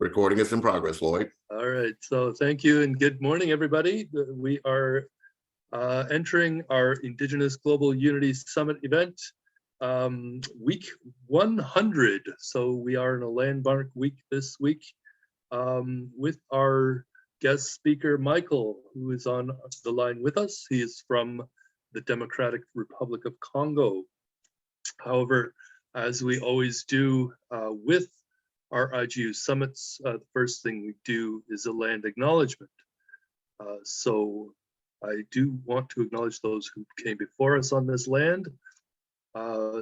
Recording is in progress, Lloyd. All right, so thank you and good morning, everybody. We are entering our Indigenous Global Unity Summit event, week 100. So we are in a landmark week this week with our guest speaker, Michael, who is on the line with us. He is from the Democratic Republic of Congo. However, as we always do with our IGU summits, the first thing we do is a land acknowledgement. So I do want to acknowledge those who came before us on this land.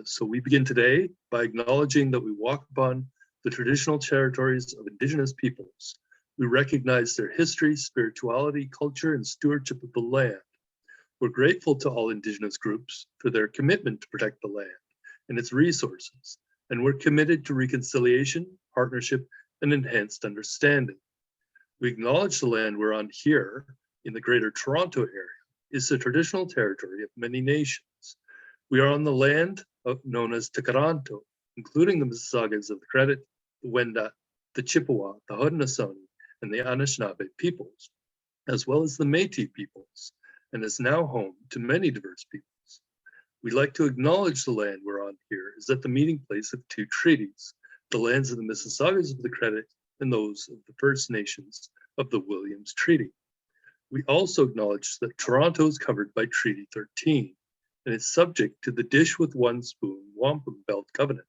So we begin today by acknowledging that we walk upon the traditional territories of Indigenous peoples. We recognize their history, spirituality, culture, and stewardship of the land. We're grateful to all Indigenous groups for their commitment to protect the land and its resources, and we're committed to reconciliation, partnership, and enhanced understanding. We acknowledge the land we're on here in the Greater Toronto Area is the traditional territory of many nations. We are on the land known as Takaranto, including the Mississaugas of the Credit, the Wendat, the Chippewa, the Haudenosaunee, and the Anishinaabe peoples, as well as the Métis peoples, and is now home to many diverse peoples. We'd like to acknowledge the land we're on here is at the meeting place of two treaties, the lands of the Mississaugas of the Credit and those of the First Nations of the Williams Treaty. We also acknowledge that Toronto is covered by Treaty 13 and is subject to the Dish with One Spoon Wampum Belt Covenant,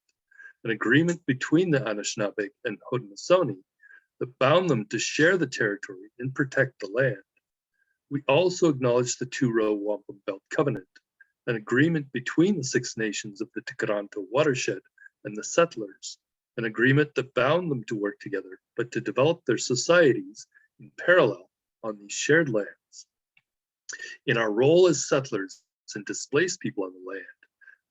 an agreement between the Anishinaabe and Haudenosaunee that bound them to share the territory and protect the land. We also acknowledge the Two-Row Wampum Belt Covenant, an agreement between the Six Nations of the Takaranto watershed and the settlers, an agreement that bound them to work together, but to develop their societies in parallel on these shared lands. In our role as settlers and displaced people on the land,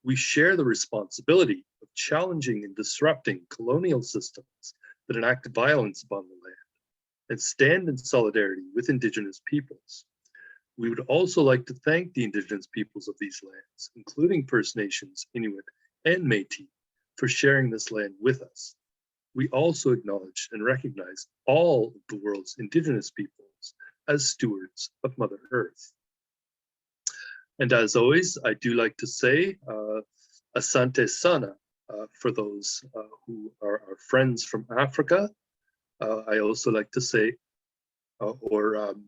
we share the responsibility of challenging and disrupting colonial systems that enact violence upon the land and stand in solidarity with Indigenous peoples. We would also like to thank the Indigenous peoples of these lands, including First Nations, Inuit, and Métis, for sharing this land with us. We also acknowledge and recognize all of the world's Indigenous peoples as stewards of Mother Earth. And as always, I do like to say, Asante Sana, for those who are our friends from Africa. I also like to say, Al-Kebulan,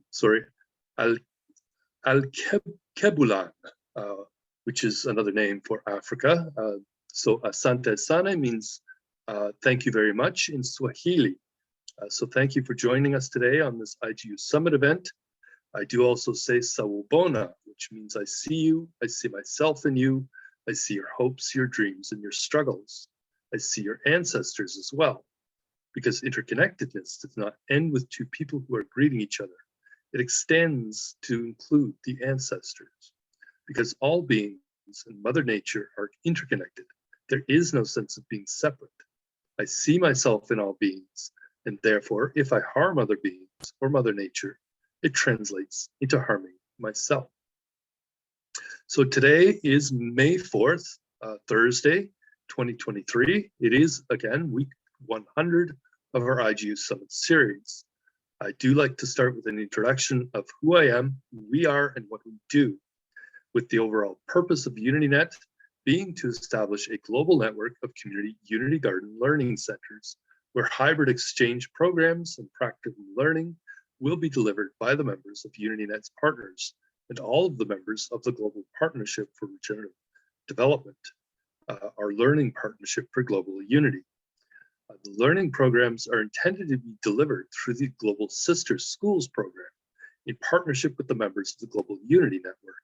which is another name for Africa. So Asante Sana means thank you very much in Swahili. So thank you for joining us today on this IGU Summit event. I do also say Sawubona, which means I see you, I see myself in you, I see your hopes, your dreams, and your struggles. I see your ancestors as well, because interconnectedness does not end with two people who are greeting each other. It extends to include the ancestors, because all beings and Mother Nature are interconnected. There is no sense of being separate. I see myself in all beings, and therefore, if I harm other beings or Mother Nature, it translates into harming myself. So today is May 4th, Thursday, 2023. It is, again, week 100 of our IGU Summit series. I do like to start with an introduction of who I am, who we are, and what we do, with the overall purpose of UnityNet being to establish a global network of community Unity Garden learning centers, where hybrid exchange programs and practical learning will be delivered by the members of UnityNet's partners and all of the members of the Global Partnership for Regenerative Development, our learning partnership for global unity. The learning programs are intended to be delivered through the Global Sister Schools program in partnership with the members of the Global Unity Network.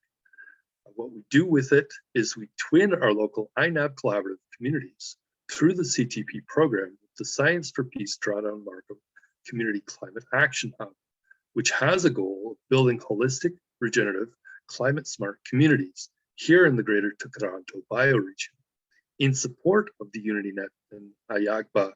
What we do with it is we twin our local INAB collaborative communities through the CTP program with the Science for Peace Drawdown Markham Community Climate Action Hub, which has a goal of building holistic, regenerative, climate-smart communities here in the Greater Toronto bioregion, in support of the UnityNet and AHIABGA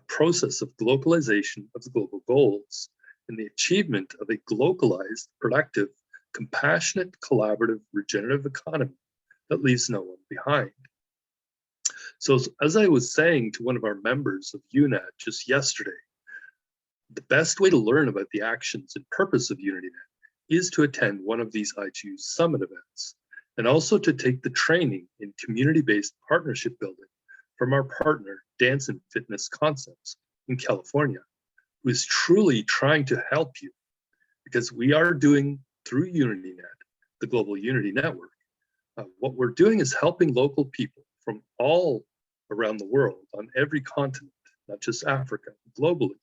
process of globalization of the global goals and the achievement of a globalized, productive, compassionate, collaborative, regenerative economy that leaves no one behind. So as I was saying to one of our members of UNET just yesterday, The best way to learn about the actions and purpose of UnityNet is to attend one of these ITU Summit events, and also to take the training in community-based partnership building from our partner, Dance and Fitness Concepts in California, who is truly trying to help you, because we are doing, through UnityNet, the Global Unity Network, what we're doing is helping local people from all around the world, on every continent, not just Africa, globally,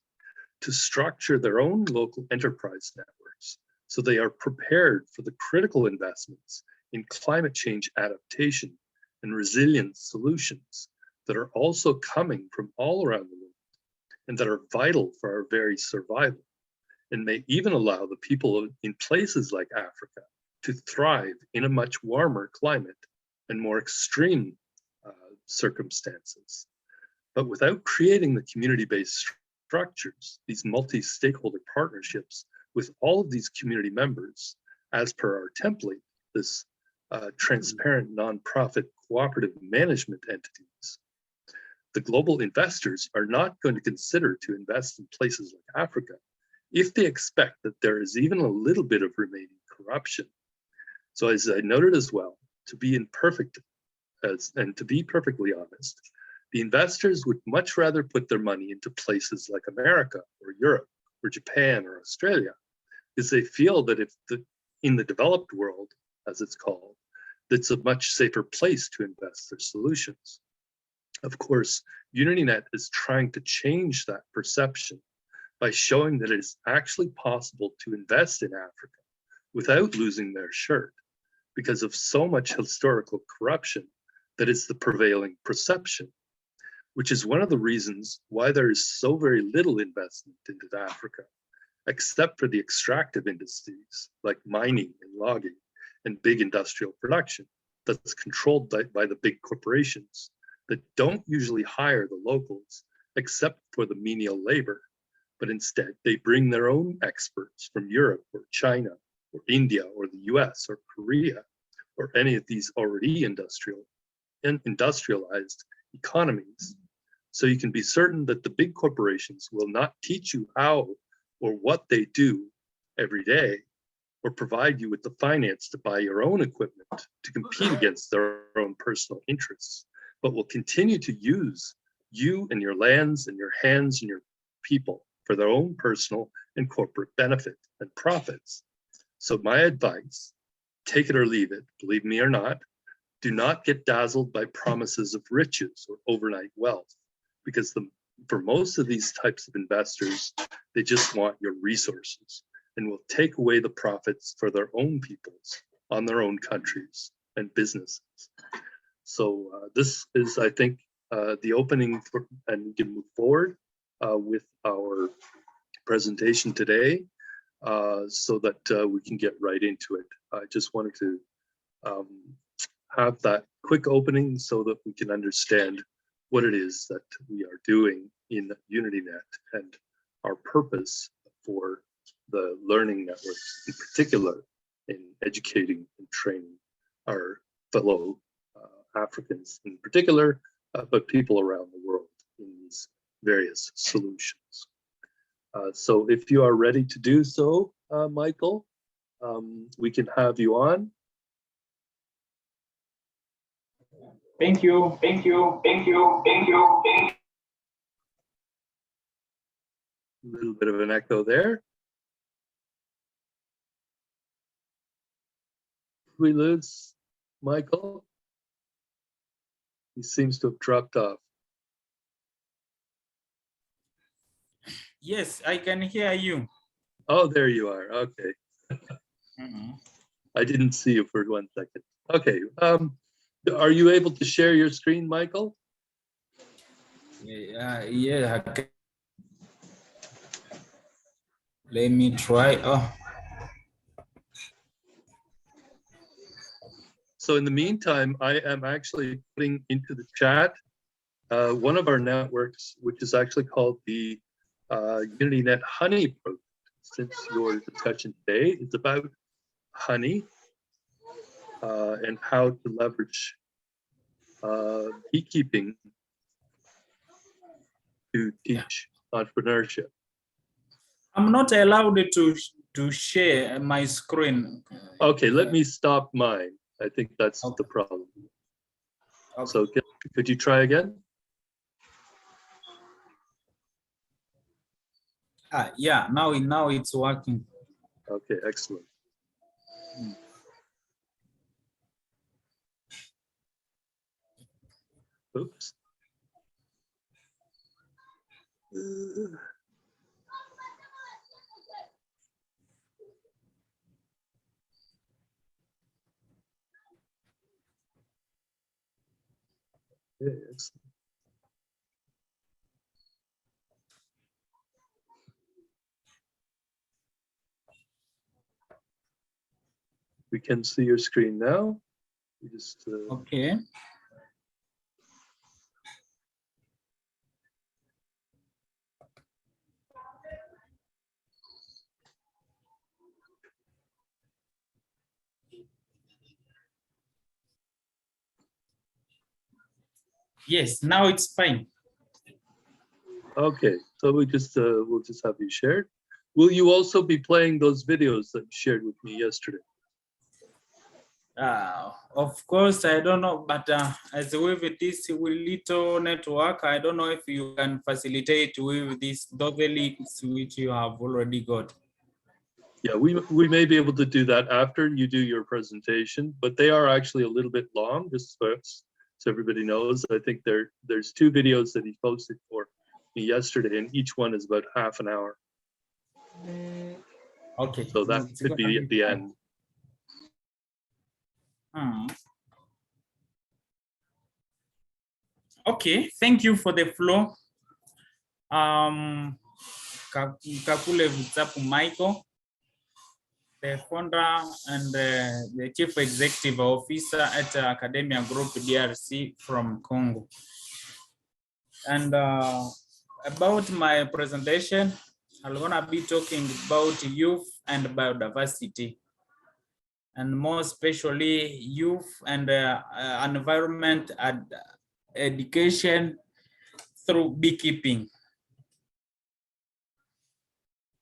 to structure their own local enterprise networks so they are prepared for the critical investments in climate change adaptation and resilience solutions that are also coming from all around the world and that are vital for our very survival, and may even allow the people in places like Africa to thrive in a much warmer climate and more extreme circumstances. But without creating the community-based structures, these multi-stakeholder partnerships with all of these community members, as per our template, this transparent nonprofit cooperative management entities, the global investors are not going to consider to invest in places like Africa if they expect that there is even a little bit of remaining corruption. So as I noted as well, to be perfectly honest, the investors would much rather put their money into places like America or Europe or Japan or Australia, because they feel that in the developed world, as it's called, that's a much safer place to invest their solutions. Of course, UnityNet is trying to change that perception by showing that it is actually possible to invest in Africa without losing their shirt, because of so much historical corruption that is the prevailing perception, which is one of the reasons why there is so very little investment into Africa, except for the extractive industries like mining and logging and big industrial production that's controlled by the big corporations that don't usually hire the locals except for the menial labor, but instead they bring their own experts from Europe or China or India or the US or Korea or any of these already industrialized economies. So you can be certain that the big corporations will not teach you how or what they do every day, or provide you with the finance to buy your own equipment to compete against their own personal interests, but will continue to use you and your lands and your hands and your people for their own personal and corporate benefit and profits. So my advice, take it or leave it, believe me or not, do not get dazzled by promises of riches or overnight wealth, because for most of these types of investors, they just want your resources and will take away the profits for their own peoples on their own countries and businesses. So this is, I think, the opening and we can move forward with our presentation today so that we can get right into it. I just wanted to have that quick opening so that we can understand what it is that we are doing in UnityNet and our purpose for the learning networks, in particular in educating and training our fellow Africans in particular, but people around the world in these various solutions. So if you are ready to do so, Michael, we can have you on. Thank you, thank you, thank you, thank you, thank you. A little bit of an echo there. We lose Michael. He seems to have dropped off. Yes, I can hear you. Oh, there you are. Okay. I didn't see you for 1 second. Okay. Are you able to share your screen, Michael? Yeah. Let me try. Oh. So in the meantime, I am actually putting into the chat one of our networks, which is actually called the UnityNet Honey Project. Since your discussion today is about honey and how to leverage beekeeping to teach entrepreneurship. I'm not allowed to share my screen. Okay, let me stop mine. I think that's Okay. the problem. Okay. So could you try again? Yeah, now it's working. Okay, excellent. Oops. Okay, excellent. We can see your screen now. We just Okay. Yes, now it's fine. okay. So we'll just have you shared. Will you also be playing those videos that you shared with me yesterday? Of course, I don't know, but as with this little network, I don't know if you can facilitate with those links which you have already got. Yeah, we may be able to do that after you do your presentation, but they are actually a little bit long, just so everybody knows. I think there's 2 videos that he posted for me yesterday, and each one is about half an hour. Okay. So that could be at the end. Okay, thank you for the floor. Kakule Vutsapu Michael, the founder and the Chief Executive Officer at Academia Group DRC from Congo. And about my presentation, I'm gonna be talking about youth and biodiversity, and more especially youth and environment and education through beekeeping.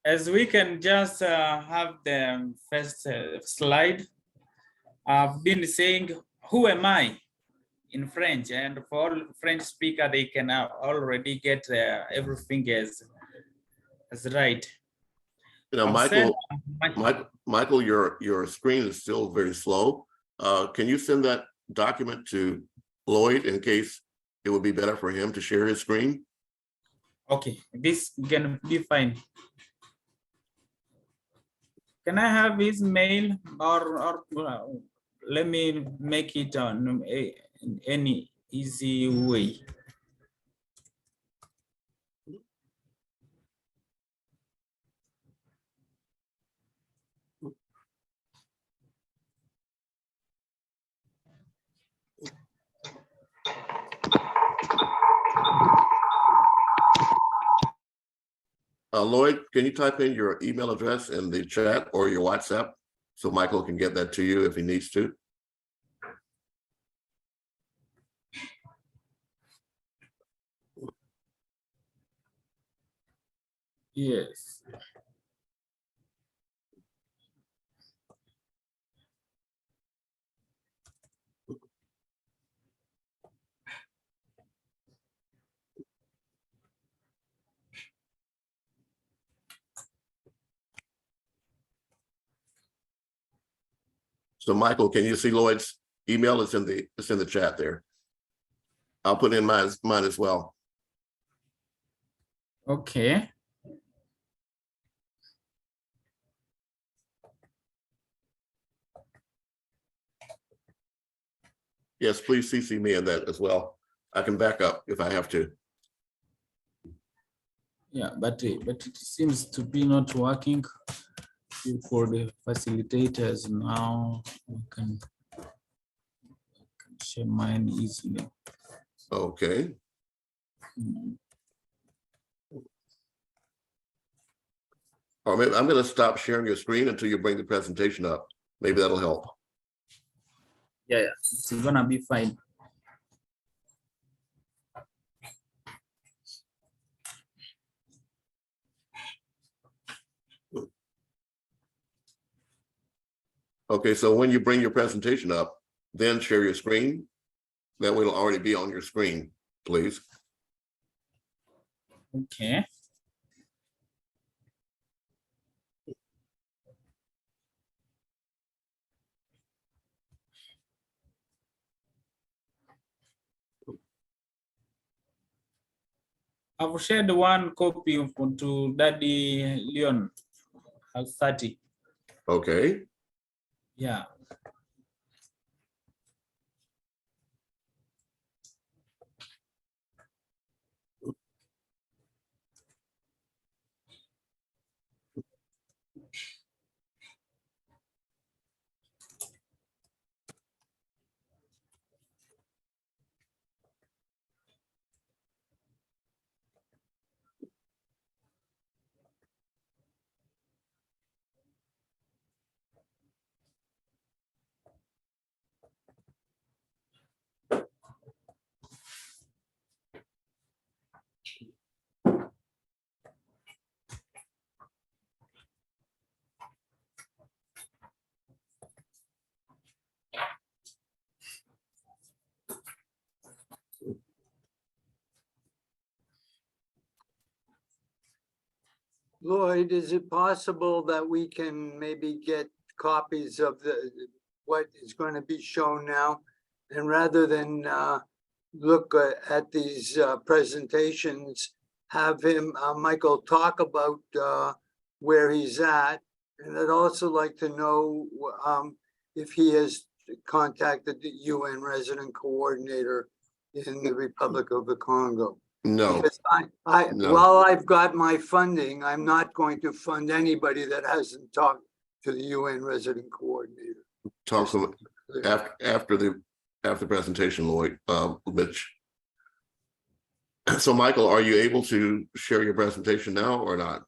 As we can just have the first slide, I've been saying, who am I in French? And for all French speaker, they can already get everything as right. You know, Michael, your screen is still very slow. Can you send that document to Lloyd in case it would be better for him to share his screen? Okay, this can be fine. Can I have his mail or let me make it on any easy way? Lloyd, can you type in your email address in the chat or your WhatsApp so Michael can get that to you if he needs to? Yes. So Michael, can you see Lloyd's email? It's in the chat there. I'll put in mine as well. Okay. Yes, please CC me in that as well. I can back up if I have to. Yeah, but it seems to be not working for the facilitators now. We can share mine easily. Okay. Or maybe I'm going to stop sharing your screen until you bring the presentation up. Maybe that'll help. Yeah, it's gonna be fine. Okay, so when you bring your presentation up, then share your screen. That will already be on your screen, please. Okay. I've shared one copy to Daddy Leon at 30. Okay. Yeah. Lloyd, is it possible that we can maybe get copies of what is going to be shown now? And rather than look at these presentations, have him, Michael, talk about where he's at. And I'd also like to know if he has contacted the UN resident coordinator in the Republic of the Congo. No, Because No. while I've got my funding, I'm not going to fund anybody that hasn't talked to the UN resident coordinator. talk to after the presentation, Lloyd, Mitch. So Michael, are you able to share your presentation now or not?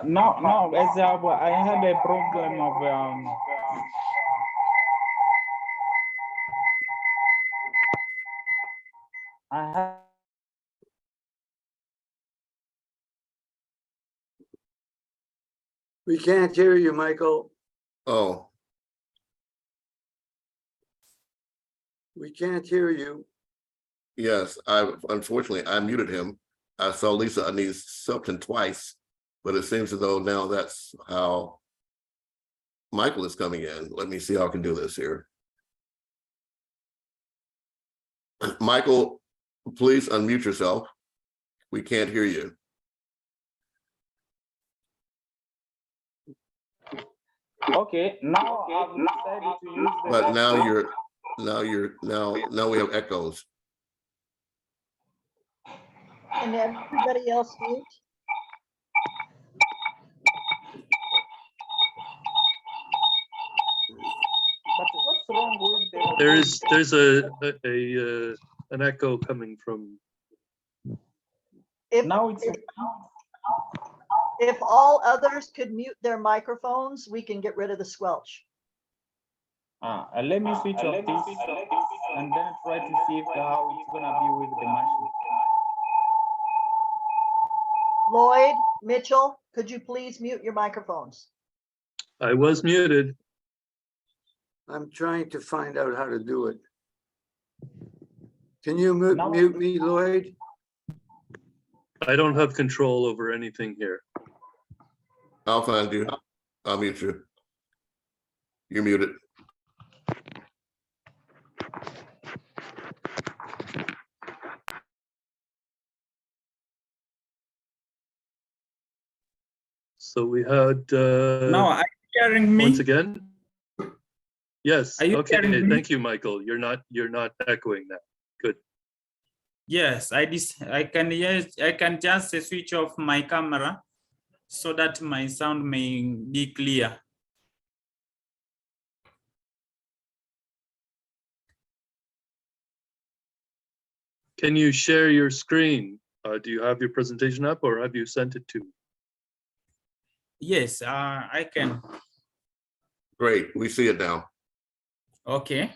No, as I had a problem of I had We can't hear you, Michael. Oh, We can't hear you. yes, unfortunately I muted him. I saw Lisa Anise Supton twice, but it seems as though now that's how Michael is coming in. Let me see how I can do this here. Michael, please unmute yourself. We can't hear you. okay. Now I've decided to use the But laptop. now we have echoes. And everybody else mute? But what's wrong with the There's an echo coming from. If, now it's if all others could mute their microphones, we can get rid of the squelch. let me switch off this and then try to see if how it's gonna be with the machine. Lloyd, Mitchell, could you please mute your microphones? I was muted. I'm trying to find out how to do it. Can you Now- mute me, Lloyd? I don't have control over anything here. I'll find you. I'll mute you. You're muted. So we had Now, are you hearing me? once again. Yes. Are you Okay. hearing me? Thank you, Michael. You're not echoing that. Good. Yes, I can just switch off my camera so that my sound may be clear. Can you share your screen? Do you have your presentation up or have you sent it to me? Yes, I can. Great, we see it now. Okay.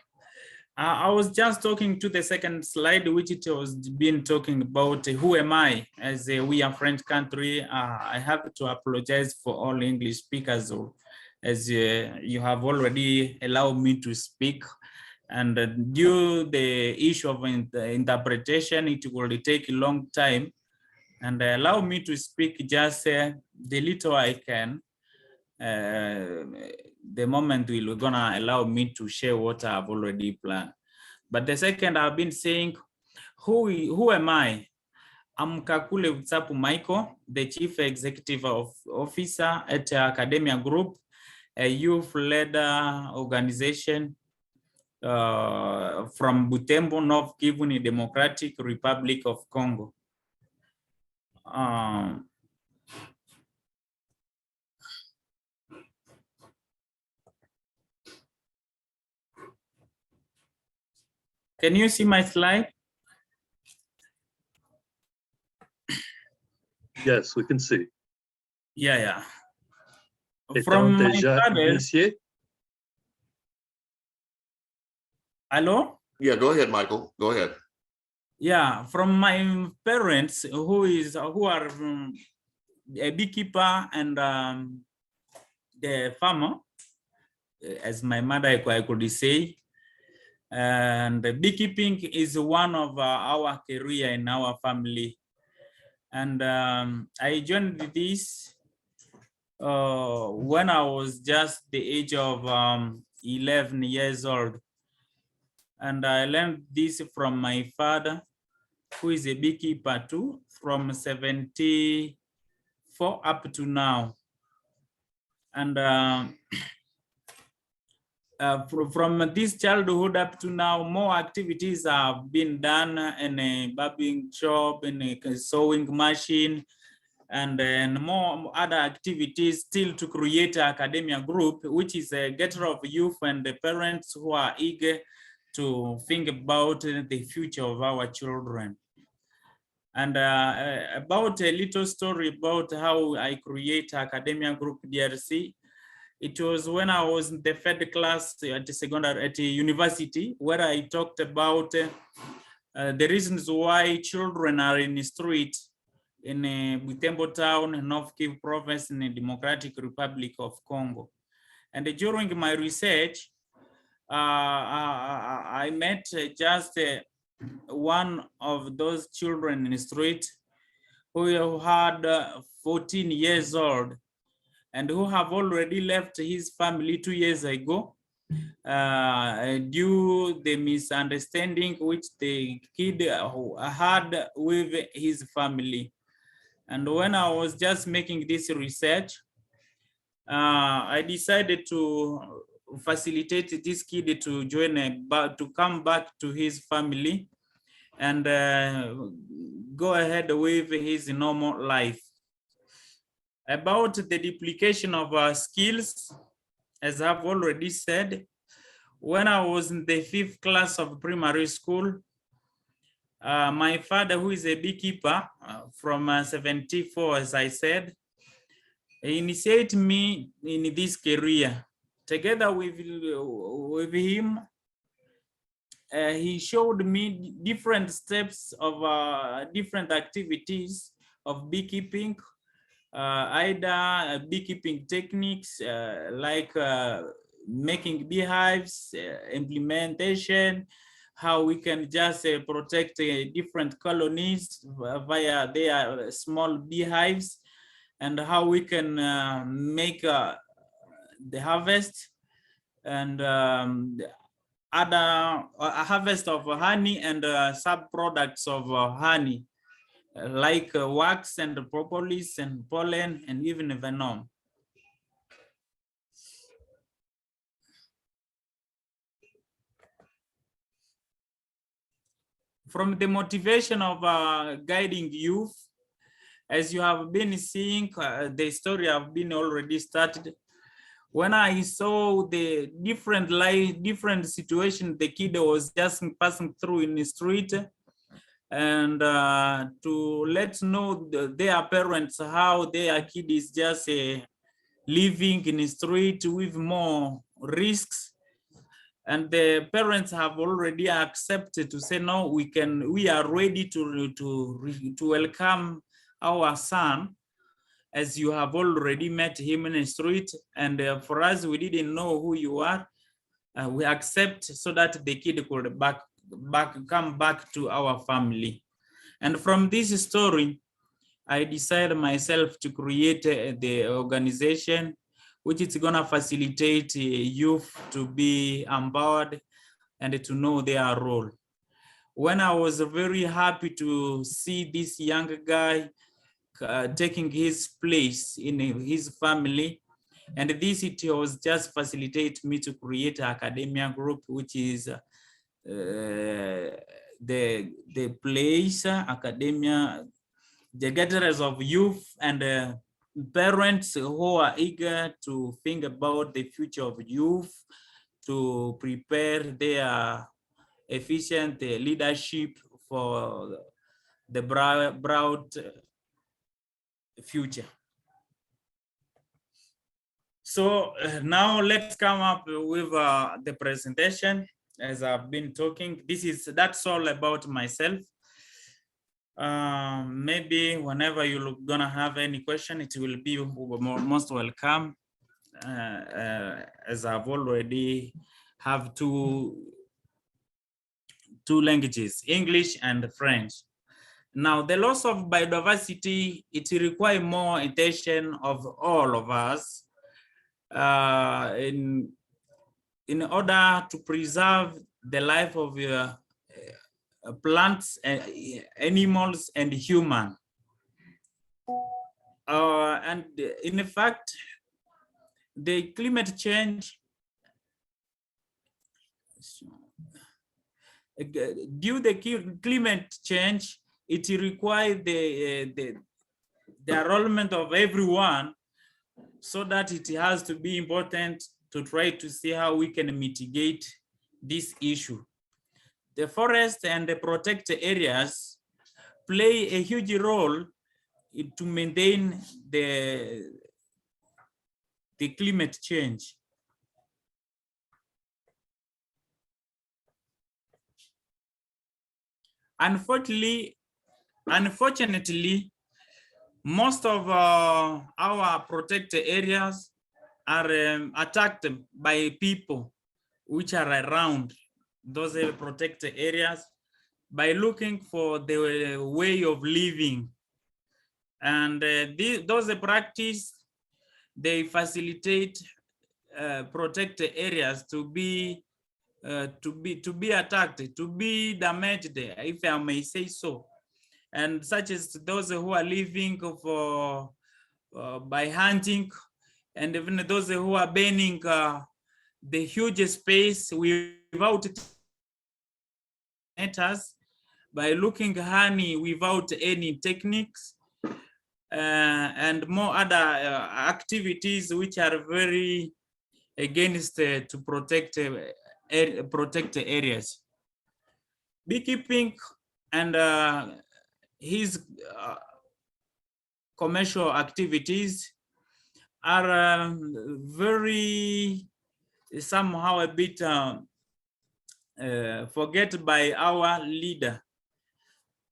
I was just talking to the second slide, which it was been talking about who am I as we are French country. I have to apologize for all English speakers as you have already allowed me to speak. And due the issue of interpretation, it will take a long time. And allow me to speak just the little I can. The moment we're gonna allow me to share what I've already planned. But the second, I've been saying, who am I? I'm Kakule Utsapu Michael, the Chief Executive Officer at Academia Group, a youth-led organization from Butembo, North Kivu, Democratic Republic of Congo. Can you see my slide? Yes, we can see. Yeah. Étant From my déjà father, initié. hello? Yeah, go ahead, Michael. Go ahead. Yeah, from my parents who are a beekeeper and the farmer, as my mother I could say. And beekeeping is one of our career in our family. And I joined this when I was just the age of 11 years old. And I learned this from my father, who is a beekeeper too, from 74 up to now. And from this childhood up to now, more activities have been done in a barbering shop, in a sewing machine, and more other activities still to create an academia group, which is a getter of youth and the parents who are eager to think about the future of our children. And about a little story about how I create academia group DRC. It was when I was in the third class at the university, where I talked about the reasons why children are in the street in Butembo town, North Kivu province, in the Democratic Republic of Congo. And during my research, I met just one of those children in the street who had 14 years old and who have already left his family 2 years ago due the misunderstanding which the kid had with his family. And when I was just making this research, I decided to facilitate this kid to join to come back to his family and go ahead with his normal life. About the duplication of skills, as I've already said, when I was in the 5th class of primary school, my father, who is a beekeeper from 74, as I said, initiated me in this career. Together with him, he showed me different steps of different activities of beekeeping, either beekeeping techniques like making beehives, implementation, how we can just protect different colonies via their small beehives, and how we can make the harvest and other harvest of honey and sub-products of honey, like wax and propolis and pollen and even venom. From the motivation of guiding youth, as you have been seeing, the story have been already started. When I saw the different situation the kid was just passing through in the street, and to let know their parents how their kid is just living in the street with more risks, and the parents have already accepted to say no, we are ready to welcome our son. as you have already met him in the street. And for us, we didn't know who you are. We accept so that the kid could come back to our family. And from this story, I decided myself to create the organization, which is gonna facilitate youth to be empowered and to know their role. When I was very happy to see this young guy taking his place in his family, and this it was just facilitate me to create an academia group, which is the place academia, the gatherers of youth and parents who are eager to think about the future of youth, to prepare their efficient leadership for the broad future. So now let's come up with the presentation. As I've been talking, that's all about myself. Maybe whenever you're gonna have any question, it will be most welcome. As I've already have two languages, English and French. Now, the loss of biodiversity, it requires more attention of all of us in order to preserve the life of plants, animals, and human. And in fact, the climate change, due to the climate change, it requires the enrollment of everyone, so that it has to be important to try to see how we can mitigate this issue. The forest and the protected areas play a huge role to maintain the climate change. Unfortunately, most of our protected areas are attacked by people which are around those protected areas by looking for the way of living. And those practices, they facilitate protected areas to be attacked, to be damaged, if I may say so. And such as those who are living by hunting, and even those who are burning the huge space without nets, by looking honey without any techniques, and more other activities which are very against to protect areas. Beekeeping and his commercial activities are very somehow a bit forget by our leader.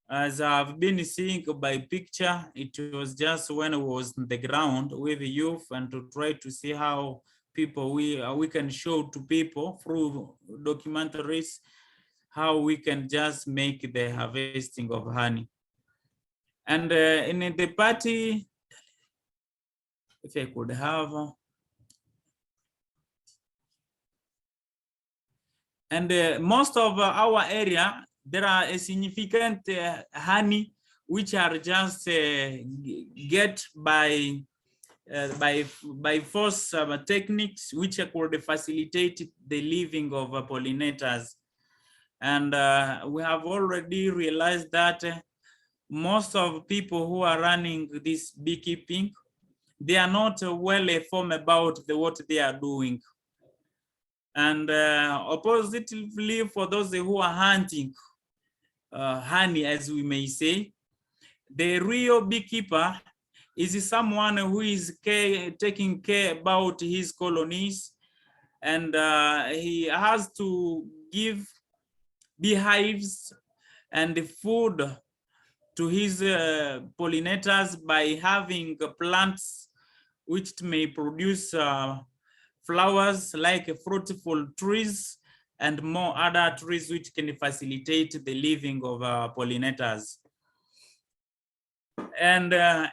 As I've been seeing by picture, it was just when I was on the ground with the youth and to try to see how people we can show to people through documentaries how we can just make the harvesting of honey. And in the party, if I could have, and most of our area, there are a significant honey which are just get by force techniques which could facilitate the living of pollinators. And we have already realized that most of people who are running this beekeeping, they are not well informed about what they are doing. And oppositely, for those who are hunting honey, as we may say, the real beekeeper is someone who is taking care about his colonies, and he has to give beehives and food his pollinators by having plants which may produce flowers like fruitful trees and more other trees which can facilitate the living of pollinators. And a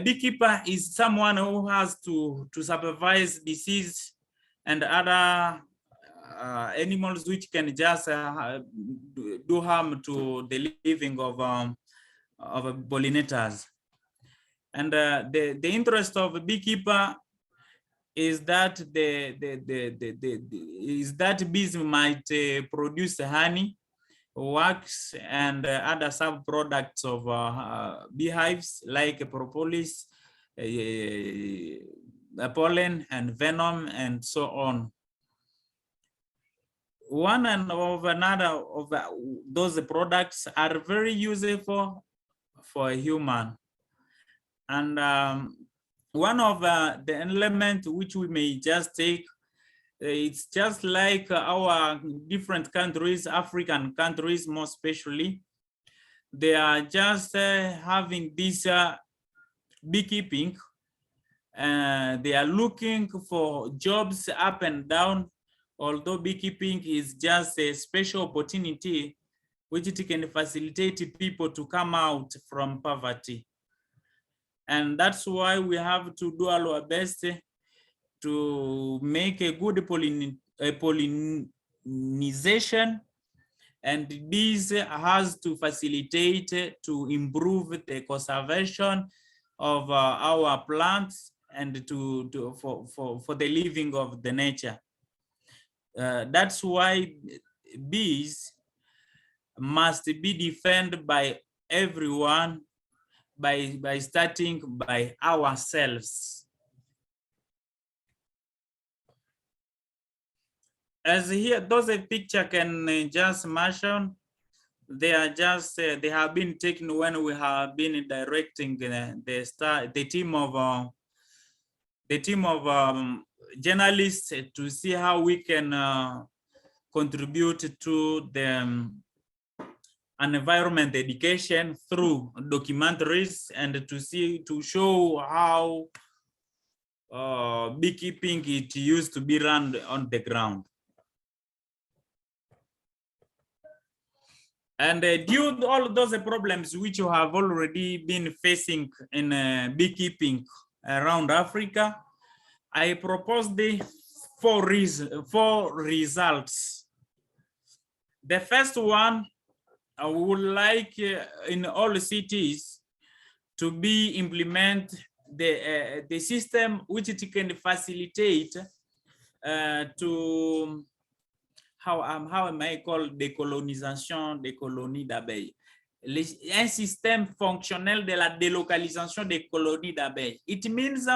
beekeeper is someone who has to supervise disease and other animals which can just do harm to the living of pollinators. And the interest of a beekeeper is that bees might produce honey, wax, and other sub-products of beehives like propolis, pollen, and venom, and so on. One and of another of those products are very useful for a human. And one of the elements which we may just take, it's just like our different countries, African countries more especially, they are just having this beekeeping. They are looking for jobs up and down, although beekeeping is just a special opportunity which it can facilitate people to come out from poverty. And that's why we have to do our best to make a good pollinization, and this has to facilitate to improve the conservation of our plants and for the living of the nature. That's why bees must be defended by everyone by starting by ourselves. As here, those a picture can just mention, they are just they have been taken when we have been directing the team of journalists to see how we can contribute to the environment education through documentaries, and to show how beekeeping it used to be run on the ground. And due to all those problems which you have already been facing in beekeeping around Africa, I propose the four results. The first one, I would like in all cities to be implement the system which it can facilitate to how am I called décolonisation des colonies d'abeilles. Un système fonctionnel de la délocalisation des colonies d'abeilles. It means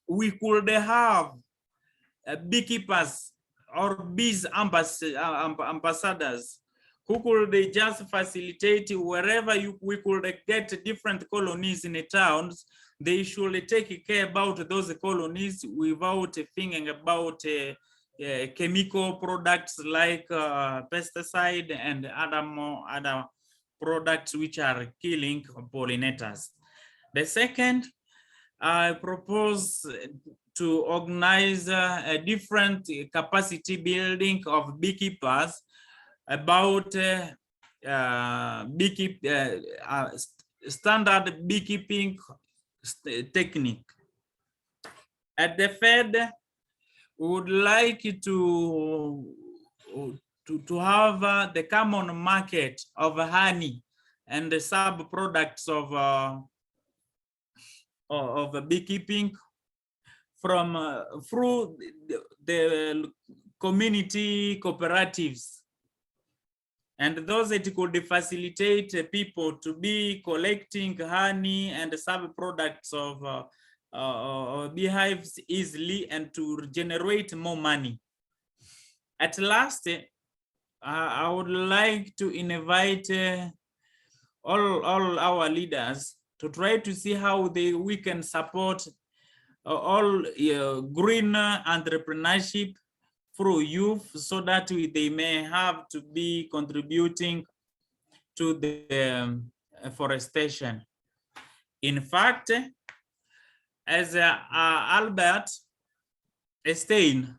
we could have beekeepers or bees ambassadors who could just facilitate wherever we could get different colonies in the towns. They should take care about those colonies without thinking about chemical products like pesticide and other products which are killing pollinators. The second, I propose to organize a different capacity building of beekeepers about standard beekeeping technique. At the third, we would like to have the common market of honey and the sub-products of beekeeping from through the community cooperatives, and those that could facilitate people to be collecting honey and sub-products of beehives easily and to generate more money. At last, I would like to invite all our leaders to try to see how we can support all green entrepreneurship through youth, so that they may have to be contributing to the afforestation. In fact, as Albert Einstein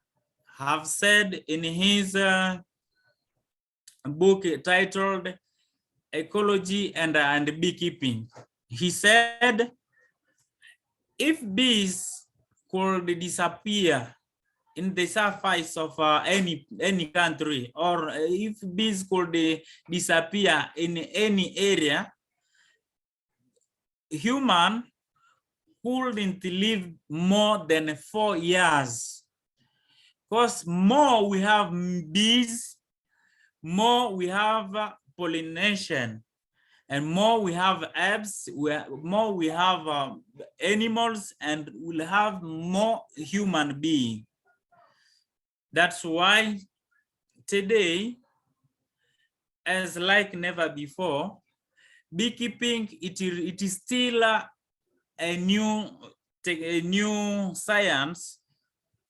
have said in his book titled Ecology and Beekeeping, he said, if bees could disappear in the surface of any country, or if bees could disappear in any area, human couldn't live more than 4 years. Because more we have bees, more we have pollination, and more we have herbs, more we have animals, and we'll have more human beings. That's why today, as like never before, beekeeping, it is still a new science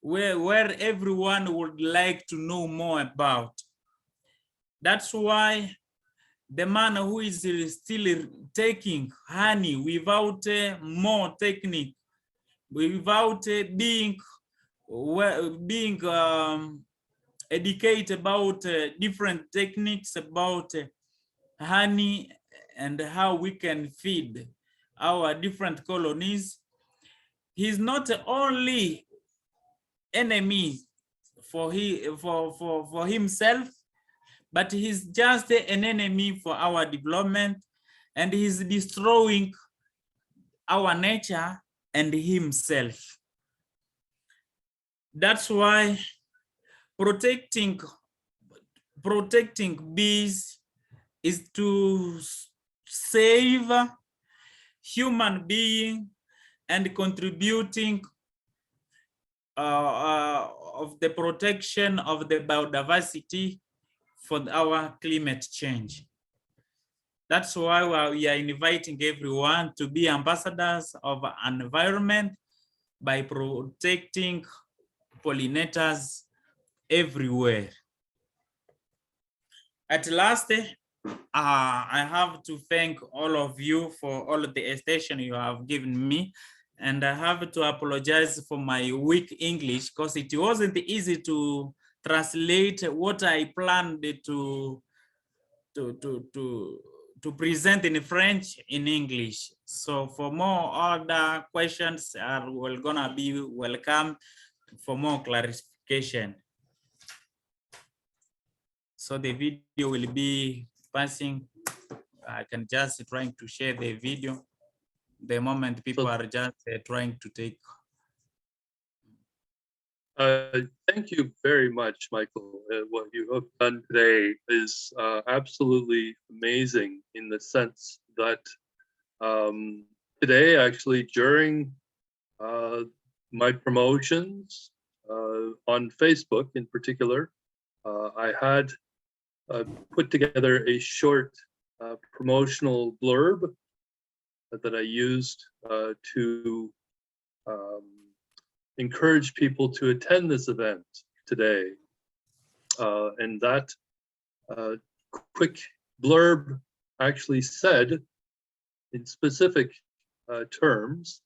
where everyone would like to know more about. That's why the man who is still taking honey without more technique, without being educated about different techniques about honey and how we can feed our different colonies, he's not only enemy for himself, but he's just an enemy for our development, and he's destroying our nature and himself. That's why protecting bees is to save human being and contributing of the protection of the biodiversity for our climate change. That's why we are inviting everyone to be ambassadors of an environment by protecting pollinators everywhere. At last, I have to thank all of you for all of the attention you have given me, and I have to apologize for my weak English because it wasn't easy to translate what I planned to present in French in English. So for more other questions are gonna be welcome for more clarification. So the video will be passing. I can just trying to share the video the moment people are just trying to take. Thank you very much, Michael. What you have done today is absolutely amazing in the sense that today, actually, during my promotions on Facebook in particular, I had put together a short promotional blurb that I used to encourage people to attend this event today. And that quick blurb actually said in specific terms,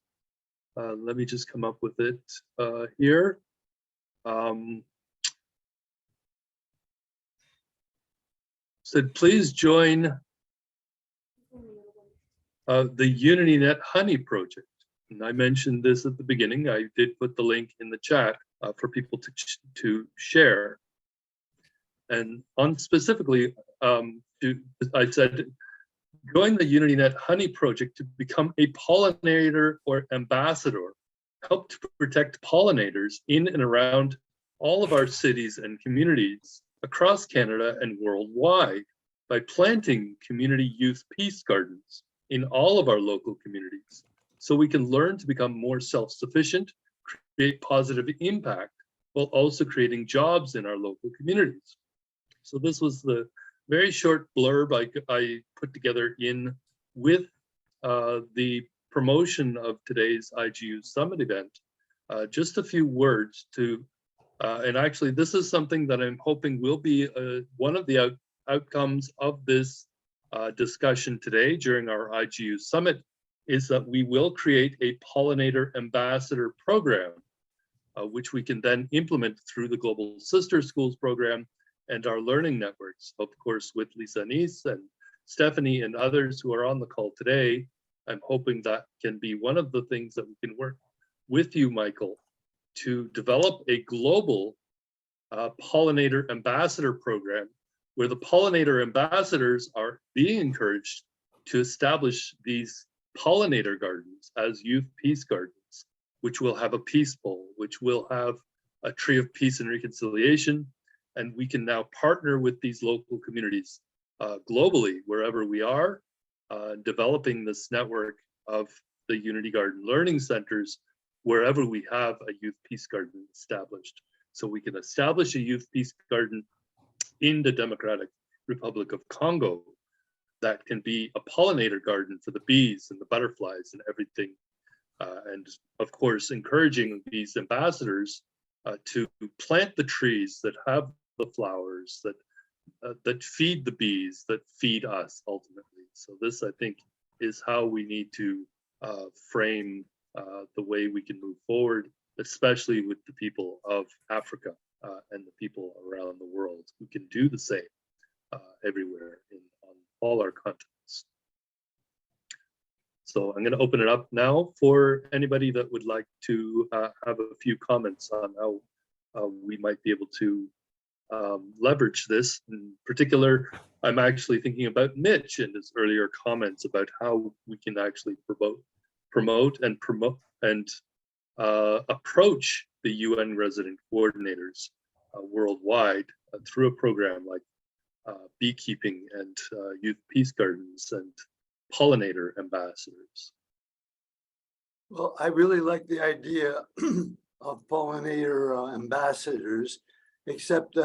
let me just come up with it here. Said, please join the UnityNet Honey Project. And I mentioned this at the beginning. I did put the link in the chat for people to share. And on specifically, I said, join the UnityNet Honey Project to become a pollinator or ambassador. Help to protect pollinators in and around all of our cities and communities across Canada and worldwide by planting community youth peace gardens in all of our local communities, so we can learn to become more self-sufficient, create positive impact, while also creating jobs in our local communities. So this was the very short blurb I put together in with the promotion of today's IGU Summit event. Just a few words to, and actually this is something that I'm hoping will be one of the outcomes of this discussion today during our IGU Summit is that we will create a pollinator ambassador program, which we can then implement through the Global Sister Schools program and our learning networks. Of course, with Lisa Anise and Stephanie and others who are on the call today, I'm hoping that can be one of the things that we can work with you, Michael, to develop a global pollinator ambassador program where the pollinator ambassadors are being encouraged to establish these pollinator gardens as youth peace gardens, which will have a peace bowl, which will have a tree of peace and reconciliation. And we can now partner with these local communities globally, wherever we are, developing this network of the Unity Garden Learning Centers, wherever we have a youth peace garden established. So we can establish a youth peace garden in the Democratic Republic of Congo that can be a pollinator garden for the bees and the butterflies and everything. And of course, encouraging these ambassadors to plant the trees that have the flowers that feed the bees, that feed us ultimately. So this, I think, is how we need to frame the way we can move forward, especially with the people of Africa and the people around the world who can do the same everywhere on all our continents. So I'm going to open it up now for anybody that would like to have a few comments on how we might be able to leverage this. In particular, I'm actually thinking about Mitch and his earlier comments about how we can actually promote and approach the UN resident coordinators worldwide through a program like beekeeping and youth peace gardens and pollinator ambassadors. Well, I really like the idea of pollinator ambassadors, except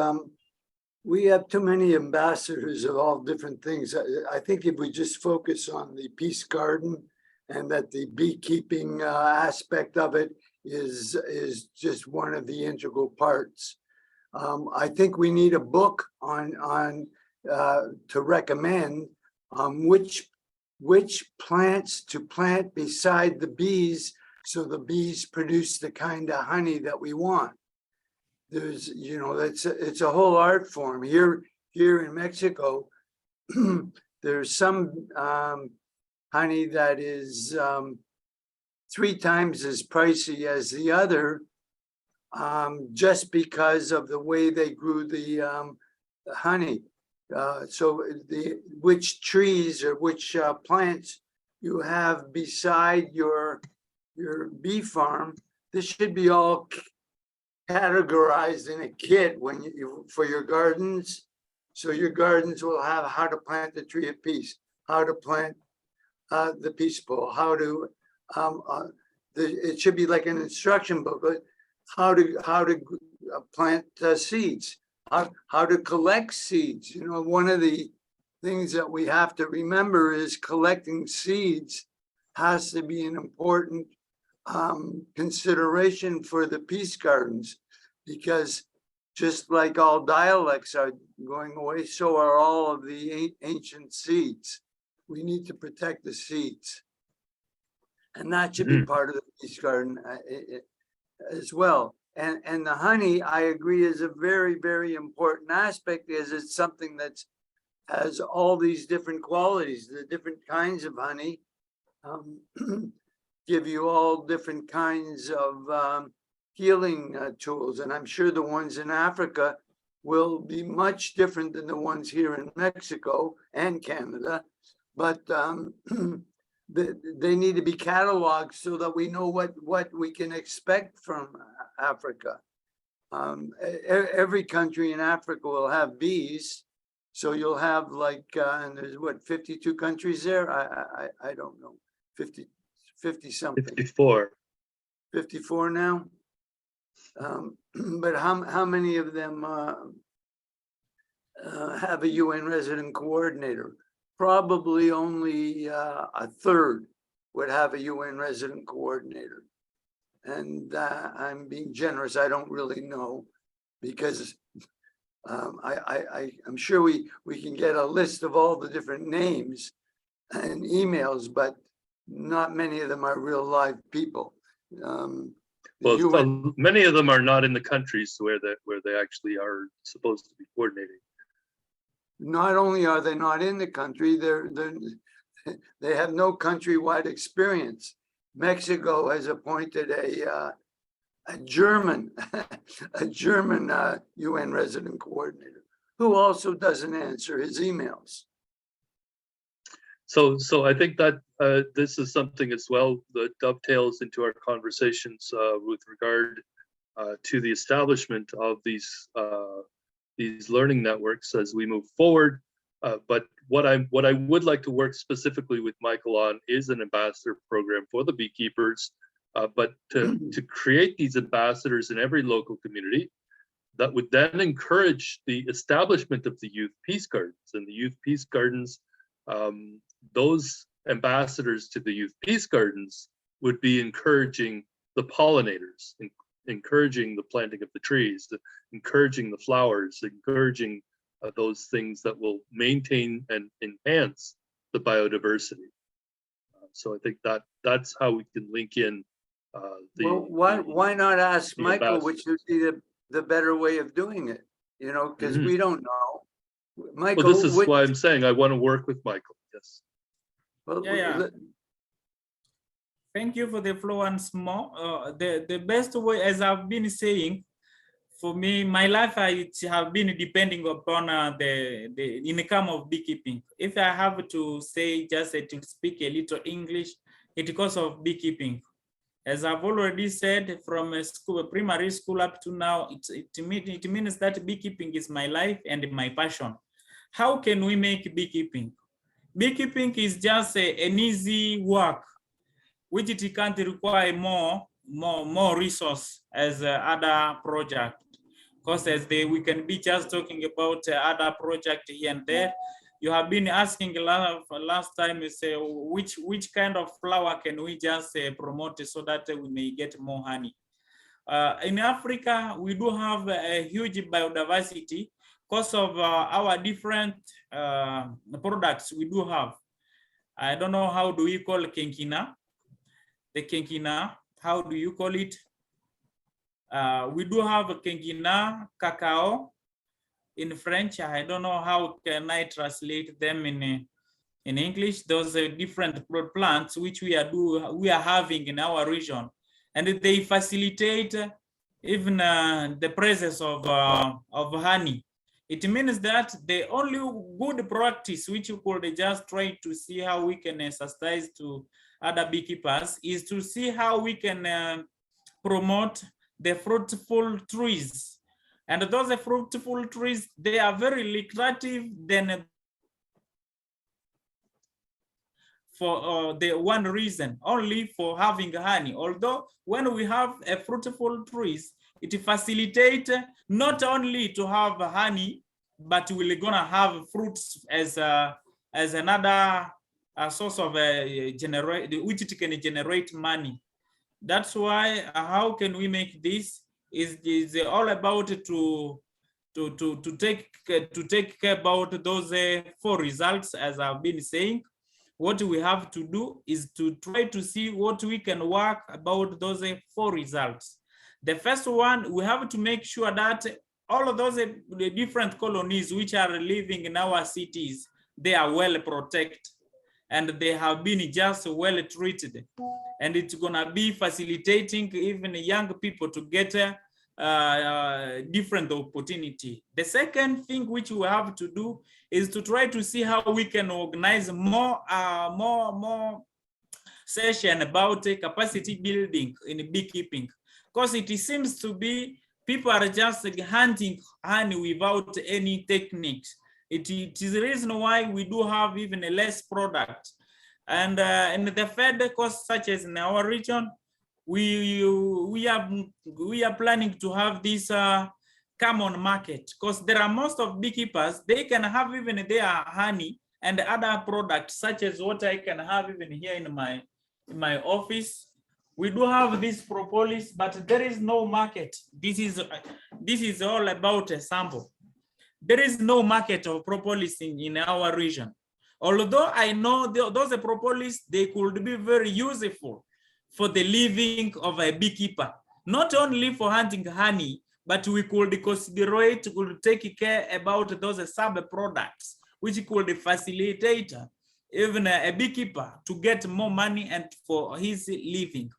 we have too many ambassadors of all different things. I think if we just focus on the peace garden and that the beekeeping aspect of it is just one of the integral parts. I think we need a book on to recommend which plants to plant beside the bees so the bees produce the kind of honey that we want. There's, you know, it's a whole art form. Here in Mexico, there's some honey that is 3 times as pricey as the other, just because of the way they grew the honey. So which trees or which plants you have beside your bee farm, this should be all categorized in a kit when for your gardens. So your gardens will have how to plant the tree of peace, how to plant the peace bowl, how to it should be like an instruction booklet, how to plant seeds, how to collect seeds. You know, one of the things that we have to remember is collecting seeds has to be an important consideration for the peace gardens, because just like all dialects are going away, so are all of the ancient seeds. We need to protect the seeds, and that should be part of the peace garden as well. And the honey, I agree, is a very, very important aspect, because it's something that has all these different qualities. The different kinds of honey give you all different kinds of healing tools. And I'm sure the ones in Africa will be much different than the ones here in Mexico and Canada. But they need to be cataloged so that we know what we can expect from Africa. Every country in Africa will have bees. So you'll have like, and there's what, 52 countries there? I don't know, 50 something. 54. 54 now? But how many of them have a UN resident coordinator? Probably only a third would have a UN resident coordinator. And I'm being generous, I don't really know, because I'm sure we can get a list of all the different names and emails, but not many of them are real live people. Well, many of them are not in the countries where they actually are supposed to be coordinating. Not only are they not in the country, they have no countrywide experience. Mexico has appointed a German UN resident coordinator who also doesn't answer his emails. So I think that this is something as well that dovetails into our conversations with regard to the establishment of these learning networks as we move forward. But what I would like to work specifically with Michael on is an ambassador program for the beekeepers, but to create these ambassadors in every local community that would then encourage the establishment of the youth peace gardens. And the youth peace gardens, those ambassadors to the youth peace gardens would be encouraging the pollinators, encouraging the planting of the trees, encouraging the flowers, encouraging those things that will maintain and enhance the biodiversity. So I think that's how we can link in. Why not ask Michael which would be the better way of doing it? You know, because we don't know. Michael, well, this is why I'm saying I want to work with Michael. Yes. Well, Thank you for the flow and small. The best way, as I've been saying, for me, my life I have been depending upon the income of beekeeping. If I have to say just to speak a little English, it's because of beekeeping. As I've already said, from primary school up to now, it means that beekeeping is my life and my passion. How can we make beekeeping? Beekeeping is just an easy work, which it can't require more resource as other project. Because we can be just talking about other project here and there. You have been asking last time, you say, which kind of flower can we just promote so that we may get more honey? In Africa, we do have a huge biodiversity because of our different products we do have. I don't know how do we call kenkina? The kenkina, how do you call it? We do have kenkina, cacao in French. I don't know how can I translate them in English. Those are different plants which we are having in our region, and they facilitate even the presence of honey. It means that the only good practice which you could just try to see how we can exercise to other beekeepers is to see how we can promote the fruitful trees. And those fruitful trees, they are very lucrative than for the one reason, only for having honey. Although when we have a fruitful trees, it facilitates not only to have honey, but we're gonna have fruits as another source of which it can generate money. That's why how can we make this is all about to take care about those 4 results. As I've been saying, what we have to do is to try to see what we can work about those 4 results. The first one, we have to make sure that all of those the different colonies which are living in our cities, they are well protected and they have been just well treated. And it's gonna be facilitating even young people to get different opportunity. The second thing which we have to do is to try to see how we can organize more session about capacity building in beekeeping, because it seems to be people are just hunting honey without any techniques. It is the reason why we do have even a less product. And in the third course, such as in our region, we are planning to have this common market, because there are most of beekeepers, they can have even their honey and other products such as what I can have even here in my office. We do have this propolis, but there is no market. This is all about a sample. there is no market of propolis in our region. Although I know those propolis, they could be very useful for the living of a beekeeper, not only for hunting honey, but we could consider it, could take care about those sub-products, which could facilitate even a beekeeper to get more money and for his living.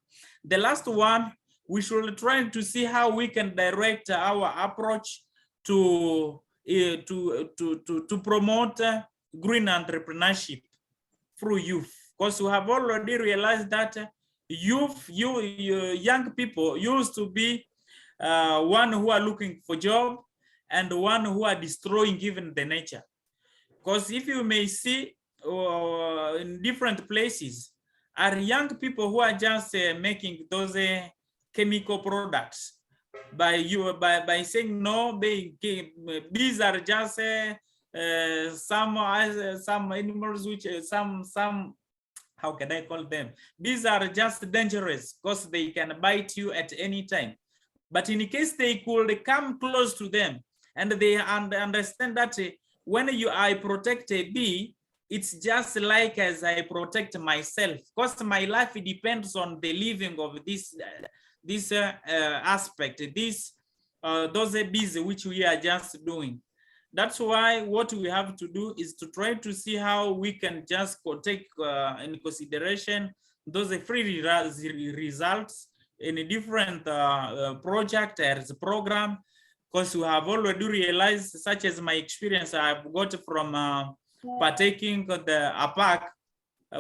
The last one, we should try to see how we can direct our approach to promote green entrepreneurship through youth, because we have already realized that young people used to be one who are looking for job and one who are destroying even the nature. Because if you may see in different places are young people who are just making those chemical products by saying no, these are just some animals which some how can I call them? These are just dangerous because they can bite you at any time. But in case they could come close to them and they understand that when I protect a bee, it's just like as I protect myself, because my life depends on the living of this aspect, those bees which we are just doing. That's why what we have to do is to try to see how we can just take in consideration those free results in a different project as a program, because we have already realized, such as my experience I've got from partaking of the APAC,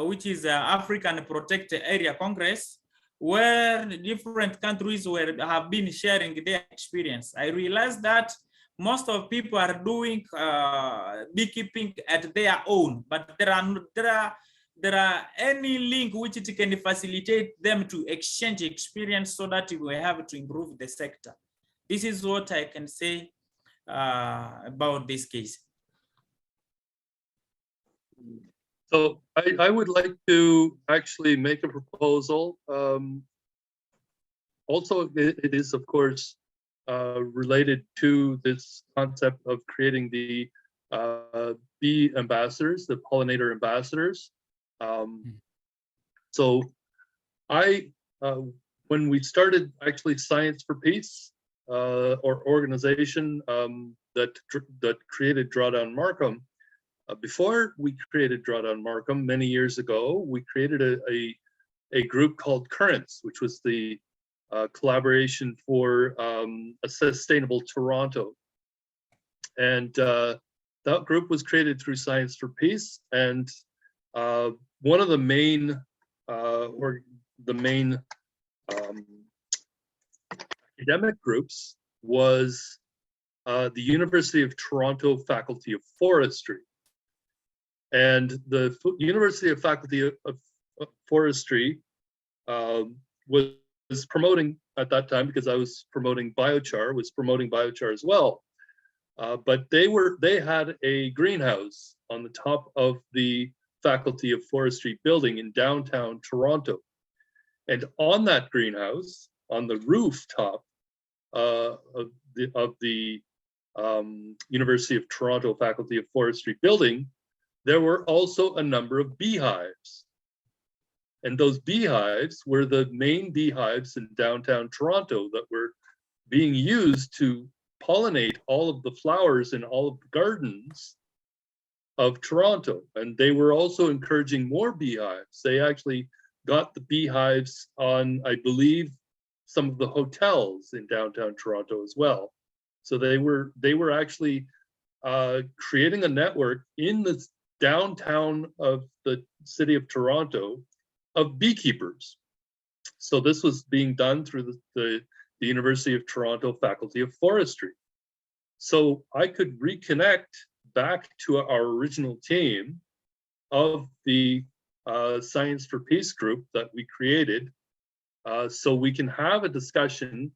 which is African Protected Area Congress, where different countries have been sharing their experience. I realized that most of people are doing beekeeping at their own, but there are any link which it can facilitate them to exchange experience so that we have to improve the sector. This is what I can say about this case. So I would like to actually make a proposal. Also, it is, of course, related to this concept of creating the bee ambassadors, the pollinator ambassadors. So when we started actually Science for Peace, or organization that created Drawdown Markham, before we created Drawdown Markham many years ago, we created a group called Currents, which was the collaboration for a sustainable Toronto. And that group was created through Science for Peace. And one of the main academic groups was the University of Toronto Faculty of Forestry. And the University of Faculty of Forestry was promoting at that time, because I was promoting biochar, as well. But they had a greenhouse on the top of the Faculty of Forestry building in downtown Toronto. And on that greenhouse, on the rooftop of the University of Toronto Faculty of Forestry building, there were also a number of beehives. And those beehives were the main beehives in downtown Toronto that were being used to pollinate all of the flowers in all of the gardens of Toronto. And they were also encouraging more beehives. They actually got the beehives on, I believe, some of the hotels in downtown Toronto as well. So they were actually creating a network in the downtown of the city of Toronto of beekeepers. So this was being done through the University of Toronto Faculty of Forestry. So I could reconnect back to our original team of the Science for Peace group that we created, so we can have a discussion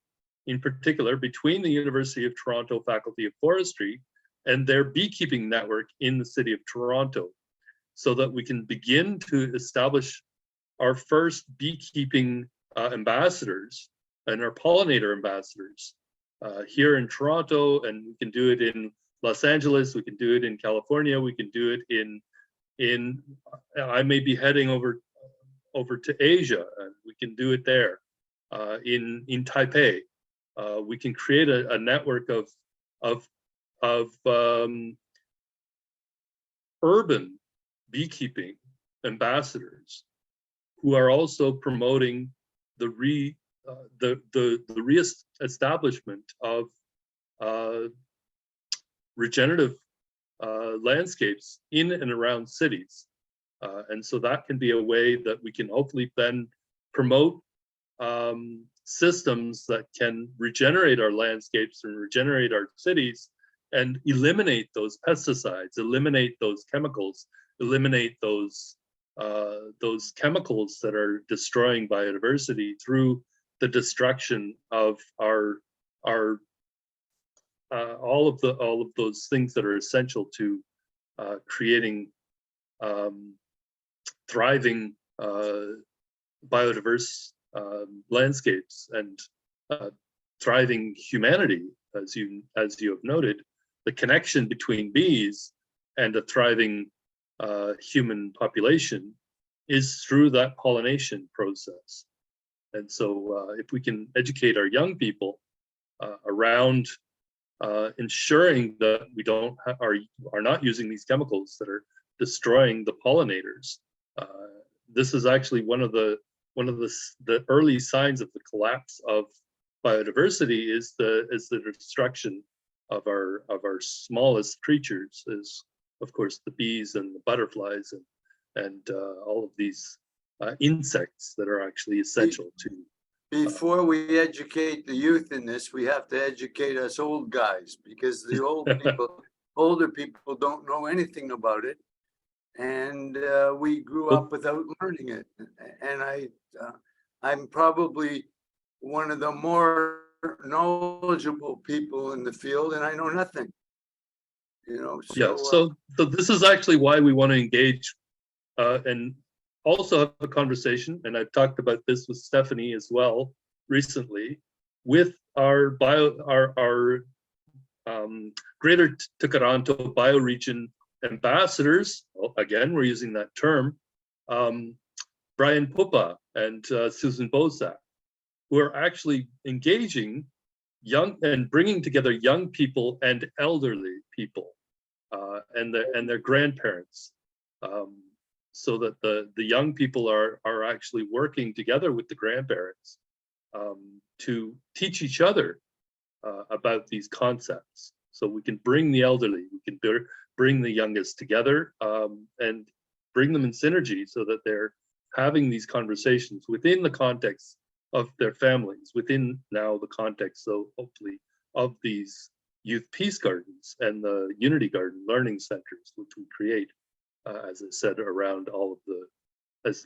in particular between the University of Toronto Faculty of Forestry and their beekeeping network in the city of Toronto, so that we can begin to establish our first beekeeping ambassadors and our pollinator ambassadors here in Toronto, and we can do it in Los Angeles, we can do it in California, we can do it in I may be heading over to Asia, and we can do it there. In Taipei, we can create a network of urban beekeeping ambassadors who are also promoting the re-establishment of regenerative landscapes in and around cities. And so that can be a way that we can hopefully then promote systems that can regenerate our landscapes and regenerate our cities and eliminate those pesticides, eliminate those chemicals, eliminate those chemicals that are destroying biodiversity through the destruction of our all of those things that are essential to creating thriving biodiverse landscapes and thriving humanity. As you have noted, the connection between bees and a thriving human population is through that pollination process. And so if we can educate our young people around ensuring that we are not using these chemicals that are destroying the pollinators. This is actually one of the early signs of the collapse of biodiversity is the destruction of our smallest creatures, is of course the bees and the butterflies and all of these insects that are actually essential to. Before we educate the youth in this, we have to educate us old guys, because the older people don't know anything about it. And we grew up without learning it. And I'm probably one of the more knowledgeable people in the field, and I know nothing. So this is actually why we want to engage and also have a conversation, and I've talked about this with Stephanie as well recently, with our Greater Tkaronto bioregion ambassadors. Well, again, we're using that term, Brian Pupa and Susan Bosak, who are actually engaging young and bringing together young people and elderly people and their grandparents, so that the young people are actually working together with the grandparents to teach each other about these concepts. So we can bring the elderly, we can bring the youngest together and bring them in synergy so that they're having these conversations within the context of their families, within now the context, so hopefully, of these youth peace gardens and the Unity Garden learning centers, which we create, as I said, around all of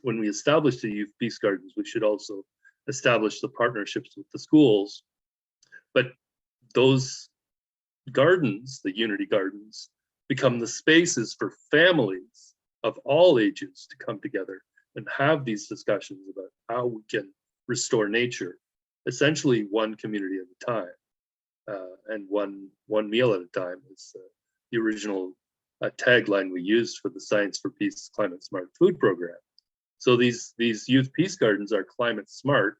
when we establish the youth peace gardens, we should also establish the partnerships with the schools. But those gardens, the Unity Gardens, become the spaces for families of all ages to come together and have these discussions about how we can restore nature, essentially one community at a time, and one meal at a time is the original tagline we used for the Science for Peace Climate Smart Food Program. So these youth peace gardens are climate smart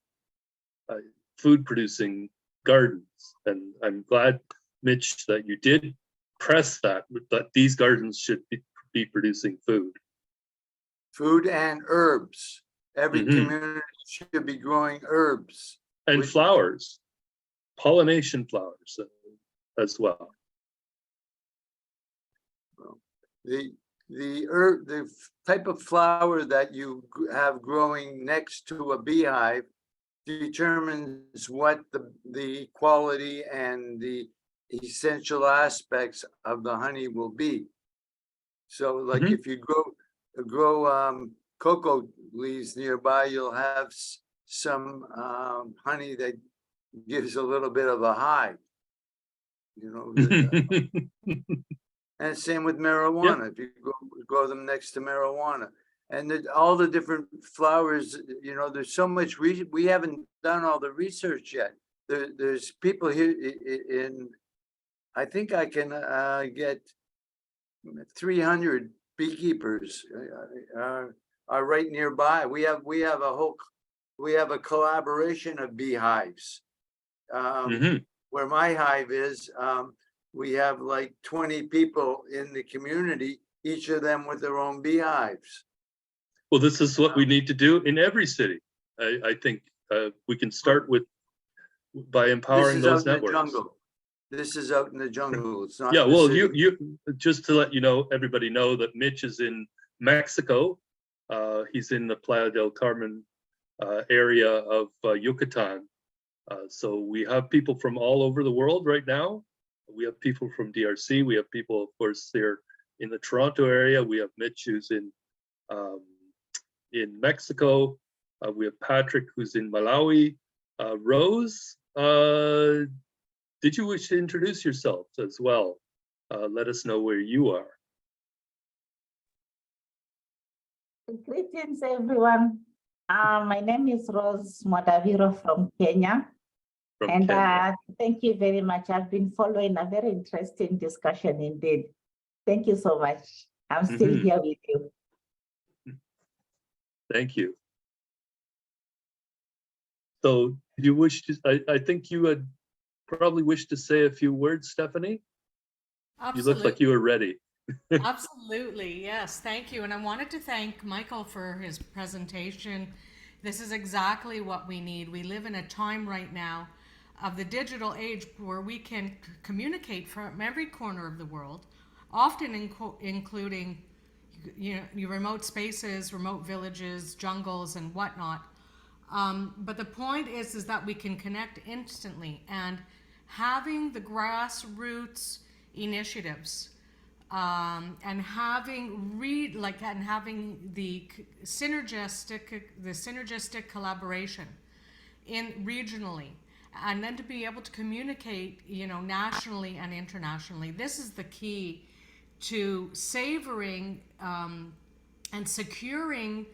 food producing gardens, and I'm glad, Mitch, that you did press that these gardens should be producing food and herbs. Every community should be growing herbs and flowers, pollination flowers as well. The type of flower that you have growing next to a beehive determines what the quality and the essential aspects of the honey will be. So like if you grow cocoa leaves nearby, you'll have some honey that gives a little bit of a high, and same with marijuana. If you grow them next to marijuana, and all the different flowers, there's so much we haven't done all the research yet. There's people here in I think I can get 300 beekeepers are right nearby. We have a collaboration of beehives. Where my hive is, we have like 20 people in the community, each of them with their own beehives. Well, this is what we need to do in every city. I think we can start with by empowering those networks. This is out in the jungle. It's not. Yeah, in the well, city. you just to let you know, everybody know that Mitch is in Mexico. He's in the Playa del Carmen area of Yucatan. So we have people from all over the world right now. We have people from DRC. We have people, of course, there in the Toronto area. We have Mitch who's in Mexico. We have Patrick who's in Malawi. Rose, did you wish to introduce yourself as well? Let us know where you are. Greetings, everyone. My name is Rose Mwadaviro from Kenya. Thank you very much. I've been following a very interesting discussion indeed. Thank you so much. I'm still here with you. Thank you. So you wish to, I think you had probably wished to say a few words, Stephanie. Absolutely. You look like you were ready. Absolutely, yes, thank you. And I wanted to thank Michael for his presentation. This is exactly what we need. We live in a time right now of the digital age where we can communicate from every corner of the world, often including your remote spaces, remote villages, jungles, and whatnot. But the point is that we can connect instantly, and having the grassroots initiatives and having the synergistic collaboration regionally, and then to be able to communicate, nationally and internationally. This is the key to savoring and securing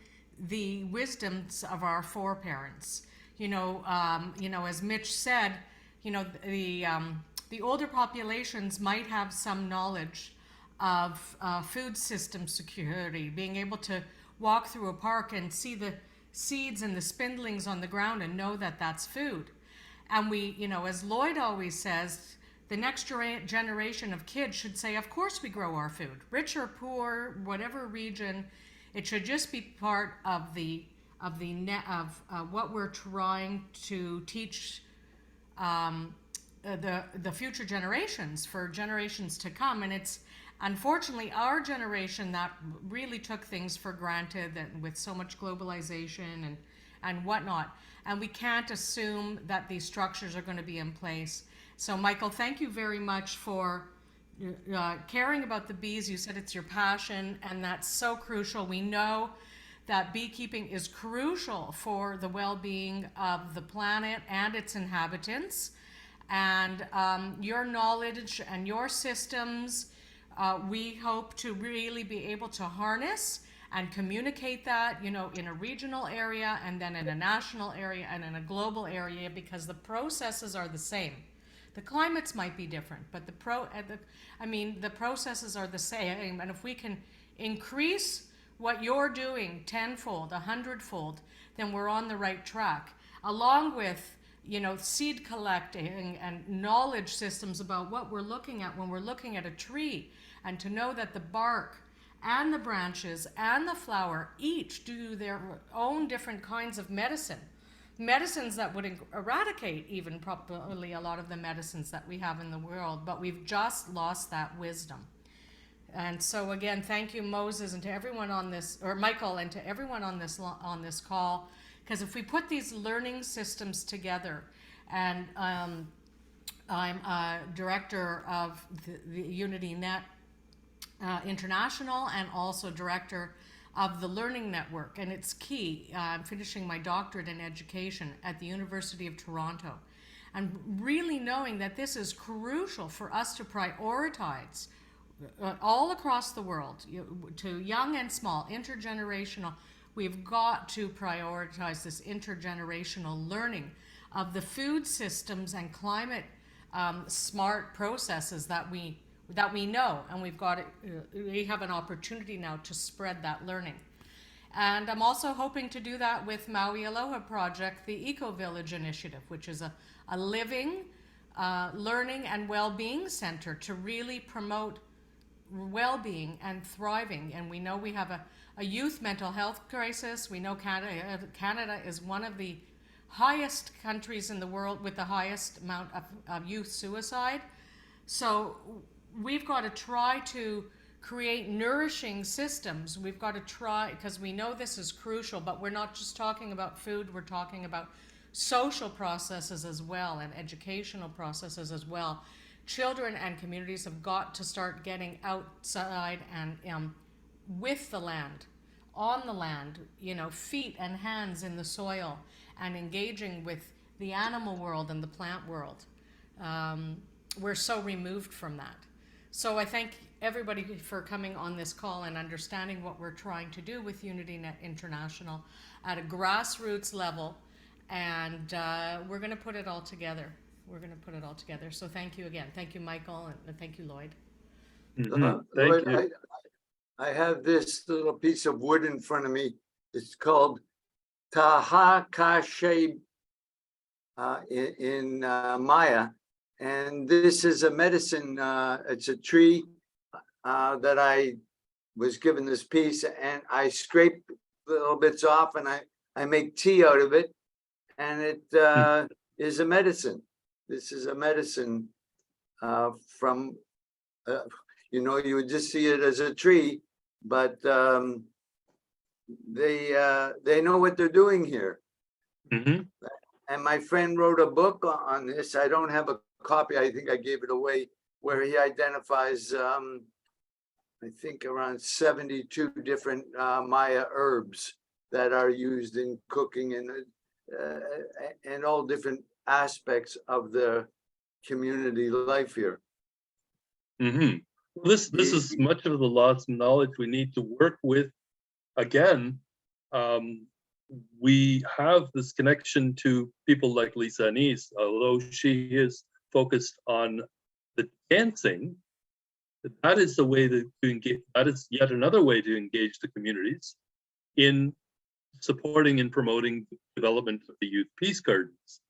the wisdoms of our foreparents. As Mitch said, the older populations might have some knowledge of food system security, being able to walk through a park and see the seeds and the spindlings on the ground and know that that's food. And we, as Lloyd always says, the next generation of kids should say, of course we grow our food, rich or poor, whatever region. It should just be part of what we're trying to teach the future generations, for generations to come. And it's unfortunately our generation that really took things for granted, and with so much globalization and whatnot. And we can't assume that these structures are going to be in place. So Michael, thank you very much for caring about the bees. You said it's your passion, and that's so crucial. We know that beekeeping is crucial for the well-being of the planet and its inhabitants. And your knowledge and your systems, we hope to really be able to harness and communicate that, in a regional area, and then in a national area, and in a global area, because the processes are the same. The climates might be different, but the processes are the same. And if we can increase what you're doing tenfold, 100-fold, then we're on the right track, along with seed collecting and knowledge systems about what we're looking at when we're looking at a tree, and to know that the bark and the branches and the flower each do their own different kinds of medicines that would eradicate even probably a lot of the medicines that we have in the world, but we've just lost that wisdom. And so again, thank you, Moses, and to everyone on this, or Michael, and to everyone on this call, because if we put these learning systems together, and I'm a director of the UnityNet International, and also director of the Learning Network, and it's key. I'm finishing my doctorate in education at the University of Toronto, and really knowing that this is crucial for us to prioritize all across the world, to young and small, intergenerational. We've got to prioritize this intergenerational learning of the food systems and climate smart processes that we know, and we have an opportunity now to spread that learning. And I'm also hoping to do that with Maui Aloha Project, the Eco Village Initiative, which is a living, learning and well-being center to really promote well-being and thriving. And we know we have a youth mental health crisis. We know Canada is one of the highest countries in the world with the highest amount of youth suicide. So we've got to try to create nourishing systems. We've got to try, because we know this is crucial, but we're not just talking about food, we're talking about social processes as well and educational processes as well. Children and communities have got to start getting outside and with the land, on the land, feet and hands in the soil, and engaging with the animal world and the plant world. We're so removed from that. So I thank everybody for coming on this call and understanding what we're trying to do with UnityNet International at a grassroots level. And we're going to put it all together. So thank you again. Thank you, Michael, and thank you, Lloyd. Thank Lloyd, you. I have this little piece of wood in front of me. It's called Tahakashe in Maya. And this is a medicine, it's a tree that I was given this piece, and I scrape little bits off and I make tea out of it. And it is a medicine. This is a medicine from, you would just see it as a tree, but they know what they're doing here. Mm-hmm. And my friend wrote a book on this. I don't have a copy. I think I gave it away, where he identifies, I think around 72 different Maya herbs that are used in cooking and all different aspects of the community life here. Mm-hmm. This is much of the lost knowledge we need to work with. Again, we have this connection to people like Lisa Anise, although she is focused on the dancing. That is the way to engage. That is yet another way to engage the communities in supporting and promoting the development of the youth peace gardens,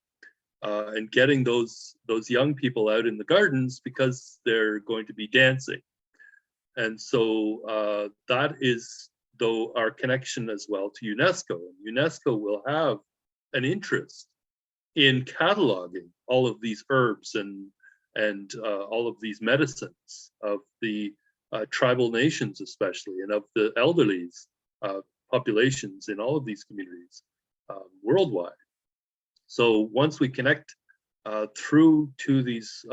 and getting those young people out in the gardens because they're going to be dancing. And so that is, though, our connection as well to UNESCO. UNESCO will have an interest in cataloging all of these herbs and all of these medicines of the tribal nations, especially, and of the elderly populations in all of these communities worldwide. So once we connect through to these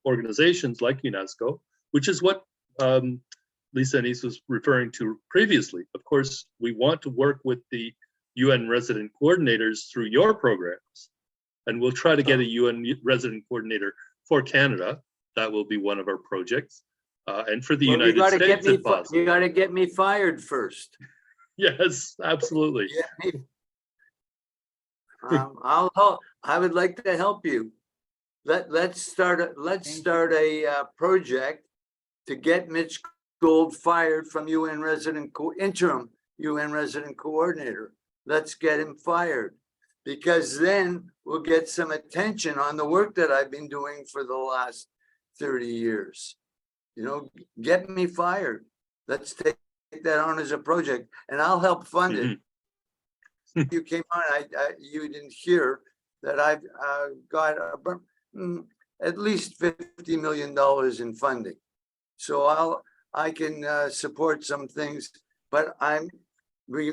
organizations like UNESCO, which is what Lisa Anise was referring to previously. Of course, we want to work with the UN resident coordinators through your programs, and we'll try to get a UN resident coordinator for Canada. That will be one of our projects, and for the United States, if possible. You got to get me fired first. Yes, absolutely. I would like to help you. Let's start a project to get Mitch Gold fired from interim UN resident coordinator. Let's get him fired, because then we'll get some attention on the work that I've been doing for the last 30 years. Get me fired. Let's take that on as a project, and I'll help fund it. You came on, you didn't hear that I've got at least $50 million in funding. So I can support some things, but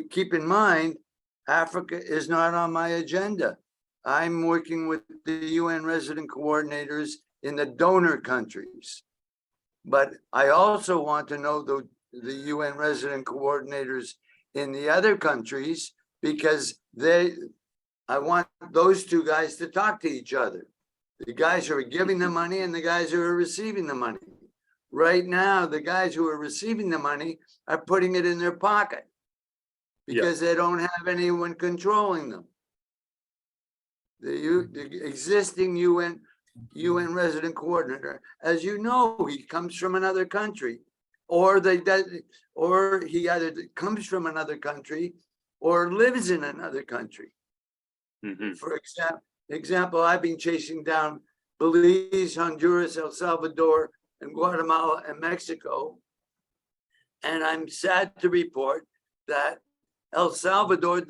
keep in mind, Africa is not on my agenda. I'm working with the UN resident coordinators in the donor countries, but I also want to know the UN resident coordinators in the other countries, because I want those two guys to talk to each other. The guys who are giving the money and the guys who are receiving the money. Right now, the guys who are receiving the money are putting it in their pocket because they don't have anyone controlling them. The existing UN UN resident coordinator. As you know, he comes from another country, or he either comes from another country or lives in another country. For example, I've been chasing down Belize, Honduras, El Salvador, and Guatemala and Mexico. And I'm sad to report that El Salvador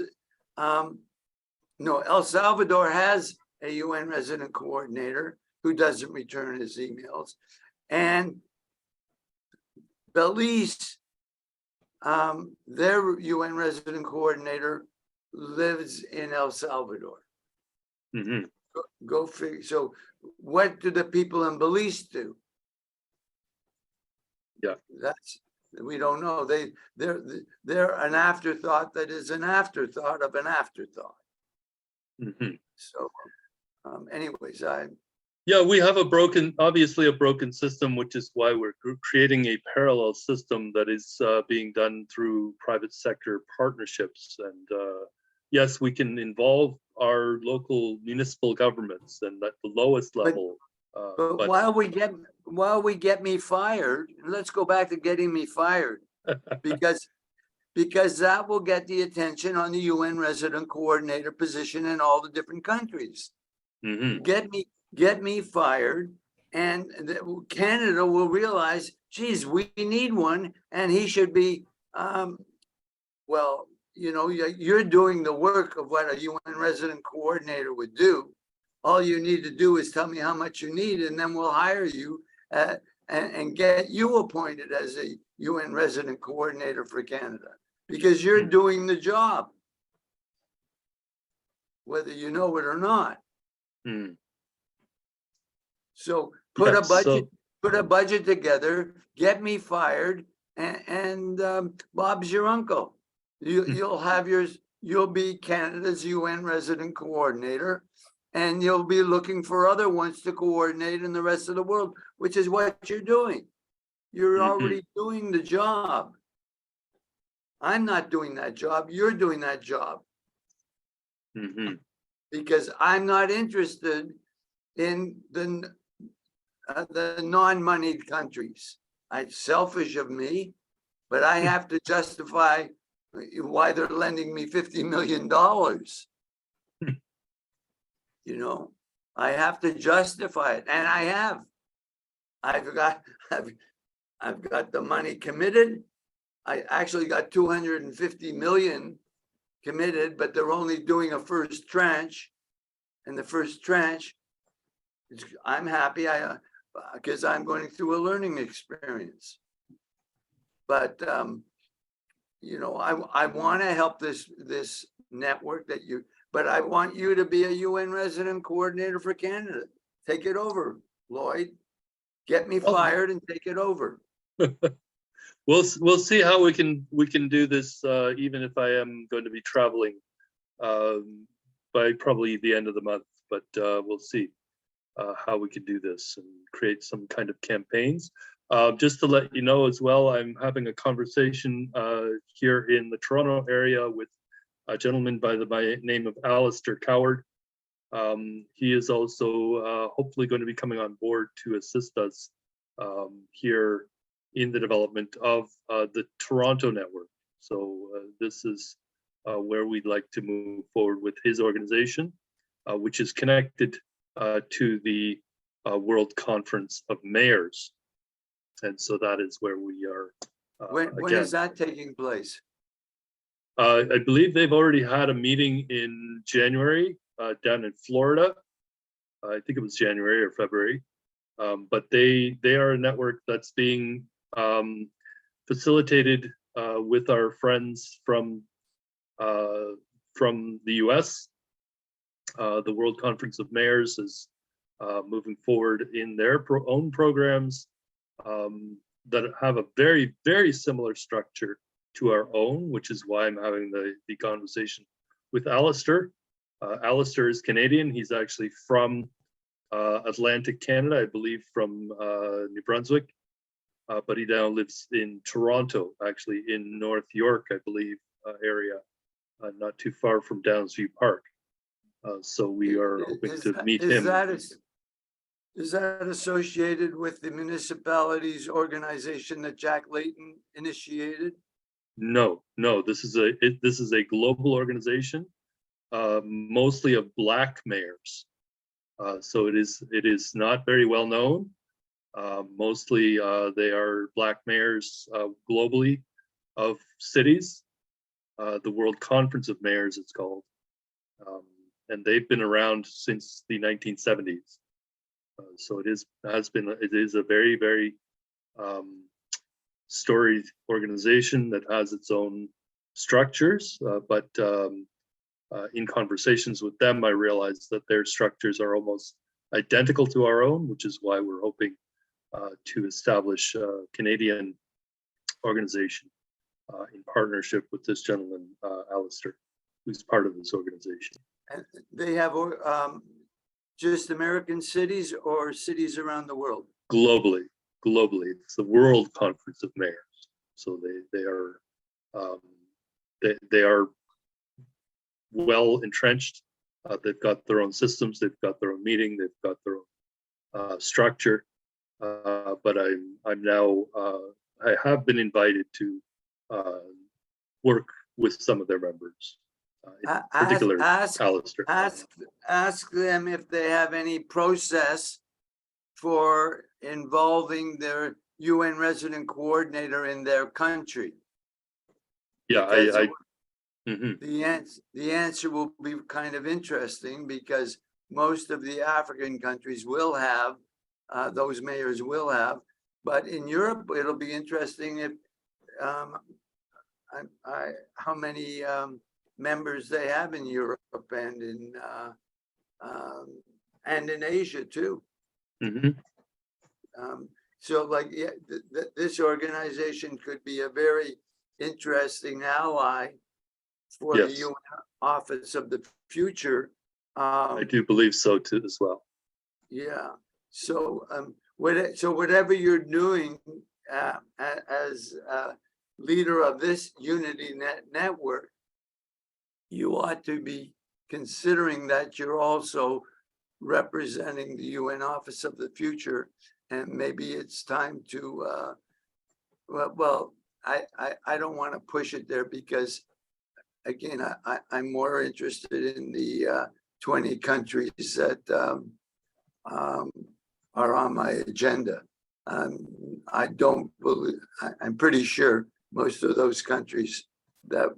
has a UN resident coordinator who doesn't return his emails. And Belize, their UN resident coordinator lives in El Salvador. Go figure. So what do the people in Belize do? Yeah, we don't know. They're an afterthought that is an afterthought of an afterthought. So anyways, yeah, we have obviously a broken system, which is why we're creating a parallel system that is being done through private sector partnerships. And yes, we can involve our local municipal governments and at the lowest level. But while we get me fired, let's go back to getting me fired, because that will get the attention on the UN resident coordinator position in all the different countries. Get me fired, and Canada will realize, geez, we need one, and he should be, well, you know, you're doing the work of what a UN resident coordinator would do. All you need to do is tell me how much you need, and then we'll hire you and get you appointed as a UN resident coordinator for Canada, because you're doing the job, whether you know it or not. So put a budget together, get me fired, and Bob's your uncle. You'll be Canada's UN resident coordinator, and you'll be looking for other ones to coordinate in the rest of the world, which is what you're doing. You're already doing the job. I'm not doing that job. You're doing that job. Because I'm not interested in the non-moneyed countries. It's selfish of me, but I have to justify why they're lending me $50 million. You know, I have to justify it, and I have. I've got the money committed. I actually got 250 million committed, but they're only doing a first tranche, and the first tranche, I'm happy because I'm going through a learning experience. But you know, I want to help this network but I want you to be a UN resident coordinator for Canada. Take it over, Lloyd. Get me fired and take it over. We'll see how we can do this, even if I am going to be traveling by probably the end of the month. But we'll see how we can do this and create some kind of campaigns. Just to let you know as well, I'm having a conversation here in the Toronto area with a gentleman by the name of Alistair Coward. He is also hopefully going to be coming on board to assist us here in the development of the Toronto network. So this is where we'd like to move forward with his organization, which is connected to the World Conference of Mayors. And so that is where we are. When is that taking place? I believe they've already had a meeting in January down in Florida. I think it was January or February. But they are a network that's being facilitated with our friends from the US. The World Conference of Mayors is moving forward in their own programs that have a very, very similar structure to our own, which is why I'm having the conversation with Alistair. Alistair is Canadian. He's actually from Atlantic Canada, I believe from New Brunswick, but he now lives in Toronto, actually in North York, I believe, area, not too far from Downsview Park. So we are hoping to meet him. Is that associated with the municipalities organization that Jack Layton initiated? No, this is a global organization, mostly of Black mayors. So it is not very well known. Mostly they are Black mayors globally of cities. The World Conference of Mayors, it's called. And they've been around since the 1970s. So it is a very, very storied organization that has its own structures, but in conversations with them, I realized that their structures are almost identical to our own, which is why we're hoping to establish a Canadian organization in partnership with this gentleman, Alistair, who's part of this organization. And they have just American cities or cities around the world? Globally, it's the World Conference of Mayors. So they are well entrenched. They've got their own systems. They've got their own meeting. They've got their own structure. But I'm now I have been invited to work with some of their members. In particular, Alistair. Ask them if they have any process for involving their UN resident coordinator in their country. Yeah, The answer will be kind of interesting because most of the African countries will have, those mayors will have, but in Europe, it'll be interesting if how many members they have in Europe and in Asia too. So like, yeah, this organization could be a very interesting ally for the UN Office of the Future. I do believe so too as well. Yeah. So whatever you're doing as leader of this UnityNet network, you ought to be considering that you're also representing the UN Office of the Future, and maybe it's time to I don't want to push it there because again I'm more interested in the 20 countries that are on my agenda. I don't believe, I'm pretty sure most of those countries that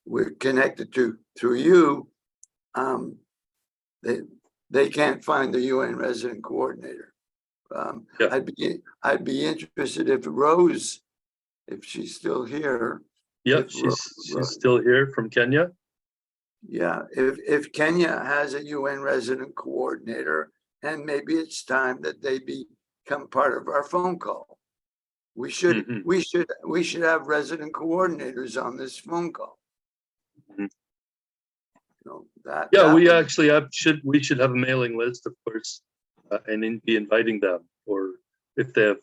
we're connected to through you, they can't find the UN resident coordinator. I'd be interested if Rose, if she's still here. Yeah, she's still here from Kenya. Yeah, if Kenya has a UN resident coordinator, and maybe it's time that they become part of our phone call. We should have resident coordinators on this phone call. We should have a mailing list, of course, and be inviting them. Or if they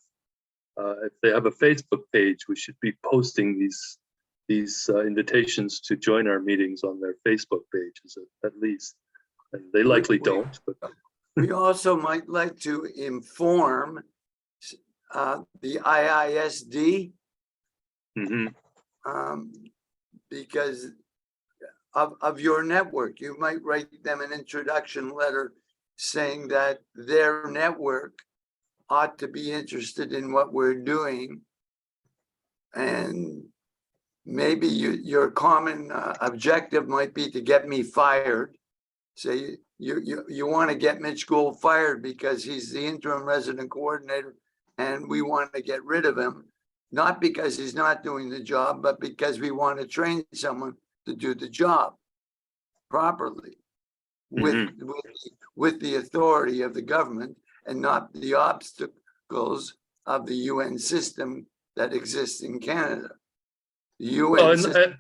have a Facebook page, we should be posting these invitations to join our meetings on their Facebook pages at least. And they likely don't, but we also might like to inform the IISD because of your network. You might write them an introduction letter saying that their network ought to be interested in what we're doing, and maybe your common objective might be to get me fired. Say you want to get Mitch Gould fired because he's the interim resident coordinator and we want to get rid of him, not because he's not doing the job, but because we want to train someone to do the job properly with the authority of the government and not the obstacles of the UN system that exists in Canada. The UN system,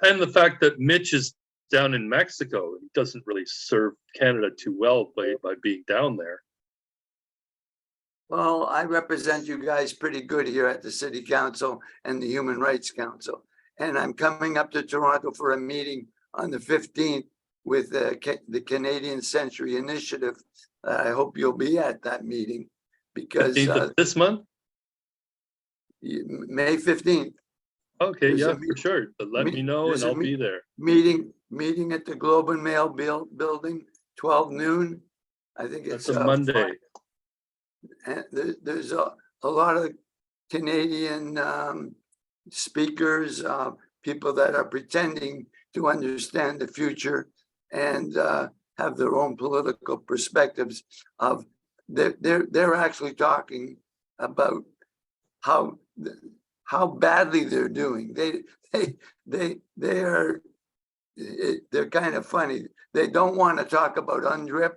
and the fact that Mitch is down in Mexico, he doesn't really serve Canada too well by being down there. Well, I represent you guys pretty good here at the City Council and the Human Rights Council. And I'm coming up to Toronto for a meeting on the 15th with the Canadian Century Initiative I hope you'll be at that meeting because 15th of this month? May 15th. Okay, There's yeah, a for sure. But let me know there's and a I'll be there. Meeting at the Globe and Mail building, 12 noon. I think it's That's a Monday. and there's a lot of Canadian speakers, people that are pretending to understand the future and have their own political perspectives of they're actually talking about how badly they're doing. They're kind of funny. They don't want to talk about UNDRIP.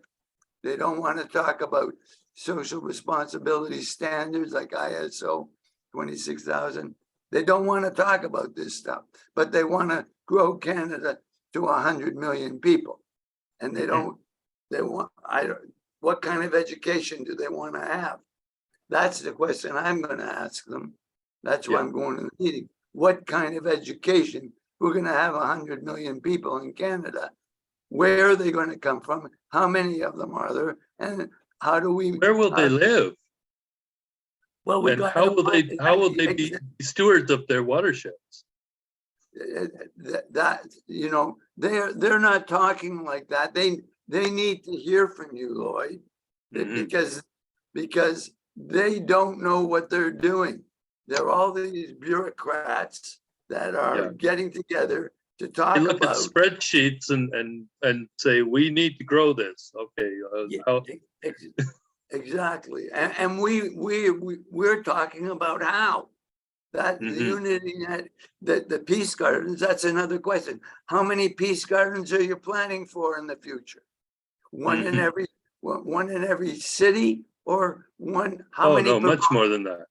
They don't want to talk about social responsibility standards like ISO 26,000. They don't want to talk about this stuff, but they want to grow Canada to 100 million people. And what kind of education do they want to have? That's the question I'm going to ask them. That's why I'm going to the meeting. What kind of education? We're going to have 100 million people in Canada. Where are they going to come from? How many of them are there? And how do we? Where will they live? Well, and how will they be stewards of their watersheds? That they're not talking like that. They need to hear from you, Lloyd, because they don't know what they're doing. There are all these bureaucrats that are getting together to talk they look about at spreadsheets and say we need to grow this. Okay, exactly. And we're talking about how. That the UnityNet, the peace gardens, that's another question. How many peace gardens are you planning for in the future? One in every city, or one? How many? No, much more than that.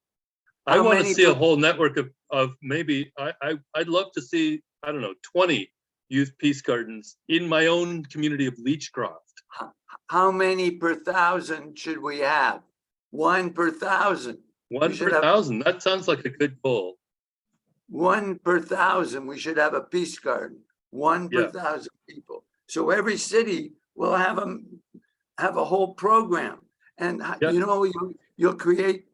I want to see a whole network of maybe I'd love to see, I don't know, 20 youth peace gardens in my own community of Leechcroft. How many per thousand should we have? One per thousand. One per thousand. That sounds like a good goal. One per thousand. We should have a peace garden. One per thousand people. So every city will have a whole program, and you'll create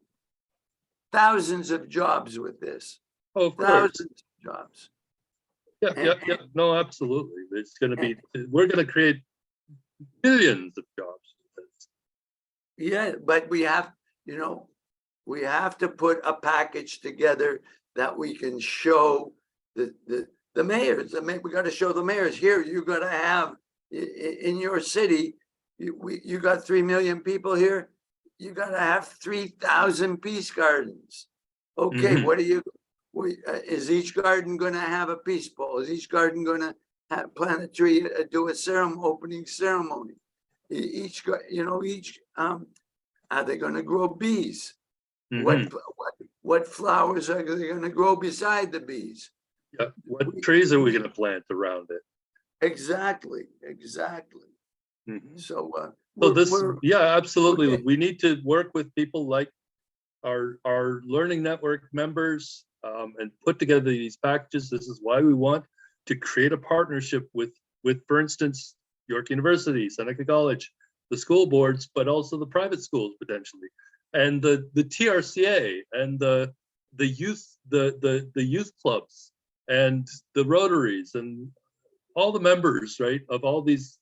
thousands of jobs with this. Oh, of course. Thousands of jobs. Yeah. No, absolutely. It's going to be. We're going to create billions of jobs with this. Yeah, but we have to put a package together that we can show the mayors. We got to show the mayors here. You got to have in your city. You got 3 million people here. You got to have 3,000 peace gardens. Okay, what do you? Is each garden going to have a peace bowl? Is each garden going to plant a tree, do a opening ceremony? Are they going to grow bees? What flowers are they going to grow beside the bees? Yeah. What trees are we going to plant around it? Exactly. So absolutely. We need to work with people like our learning network members and put together these packages. This is why we want to create a partnership with, for instance, York University, Seneca College, the school boards, but also the private schools potentially, and the TRCA and the youth clubs and the Rotaries and all the members, right, of all these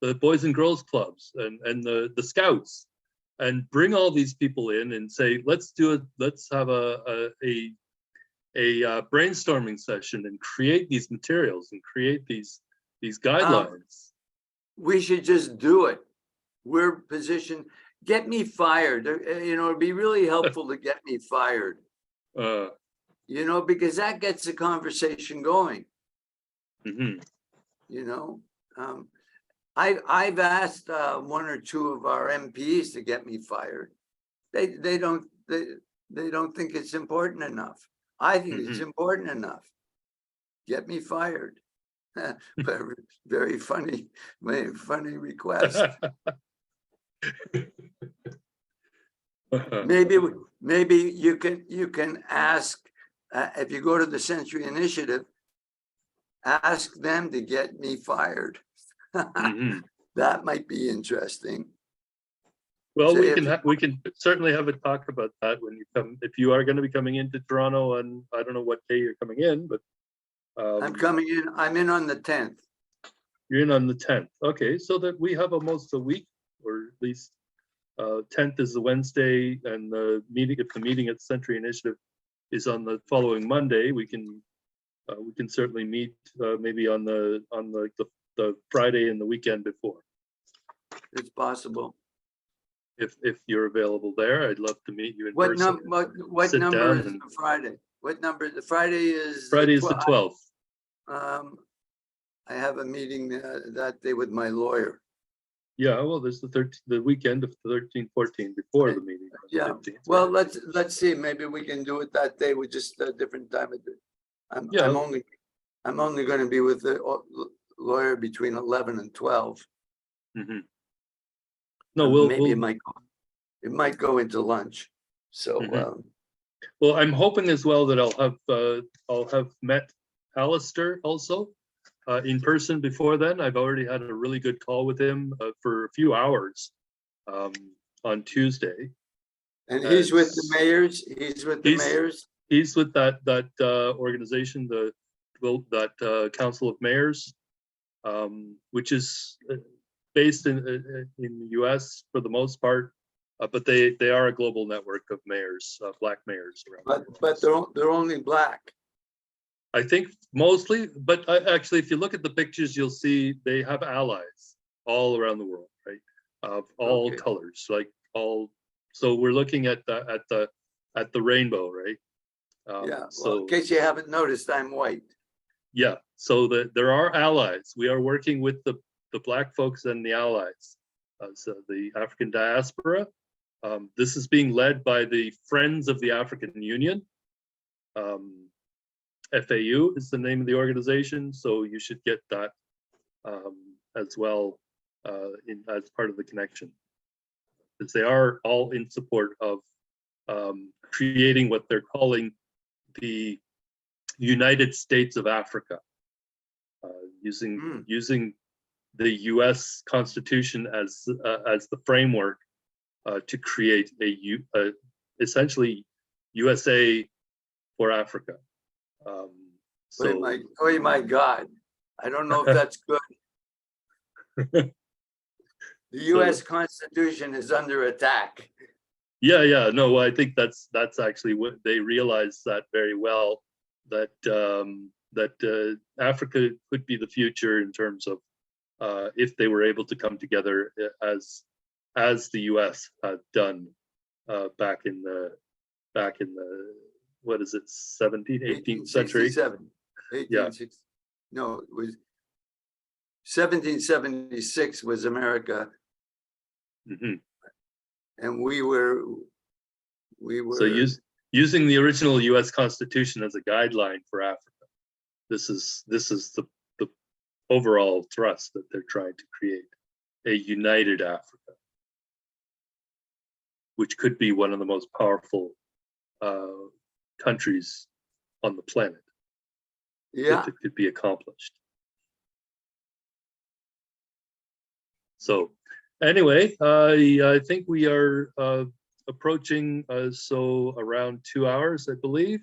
the Boys and Girls Clubs and the Scouts, and bring all these people in and say, let's have a brainstorming session and create these materials and create these guidelines. We should just do it. We're positioned. Get me fired. It'd be really helpful to get me fired. Because that gets the conversation going. I've asked one or two of our MPs to get me fired. They don't think it's important enough. I think it's important enough. Get me fired. Very funny request. Maybe you can ask if you go to the Century Initiative, ask them to get me fired. That might be interesting. Well, Say we can certainly have a talk about that when you come, if you are going to be coming into Toronto, and I don't know what day you're coming in, but I'm coming in, I'm in on the 10th. you're in on the 10th. Okay, so that we have almost a week, or at least 10th is the Wednesday, and the meeting, if the meeting at Century Initiative is on the following Monday, we can certainly meet maybe on the Friday and the weekend before. It's possible. If you're available there, I'd love to meet you in What person. what sit number down is and- the Friday? What number? The Friday is. Friday is the 12th. I have a meeting that day with my lawyer. Yeah, well, there's the weekend of the 13th, 14th before the meeting. On the Yeah, 15th. well, let's see, maybe we can do it that day with just a different time of day. Yeah. I'm only gonna be with the lawyer between 11 and 12. Mhm. No, Maybe it might go into lunch, so. Mhm. Well, I'm hoping as well that I'll have met Alistair also in person before then. I've already had a really good call with him for a few hours on Tuesday. And he's with the mayors, he's with the mayors? He's with that organization, that Council of Mayors, which is based in the US for the most part, but they are a global network of mayors, Black mayors around. But they're only Black. I think mostly, but actually, if you look at the pictures, you'll see they have allies all around the world, right? Of all colors, like all. So we're looking at the rainbow, right? Yeah, So well, in case you haven't noticed, I'm white. yeah, so there are allies. We are working with the Black folks and the allies. So the African diaspora. This is being led by the Friends of the African Union. FAU is the name of the organization, so you should get that as well as part of the connection, because they are all in support of creating what they're calling the United States of Africa, using the U.S. Constitution as the framework to create essentially USA for Africa. So, oh my God, I don't know if that's good. The U.S. Constitution is under attack. Yeah, no, I think that's actually what they realize that very well, that Africa could be the future in terms of if they were able to come together as the U.S. had done back in the what is it, 18th century? 1860. No, it was 1776 was America. Mm-hmm. And we were. So using the original U.S. Constitution as a guideline for Africa. This is the overall thrust that they're trying to create, a united Africa, which could be one of the most powerful countries on the planet. Yeah, if it could be accomplished. So anyway, I think we are approaching around 2 hours, I believe,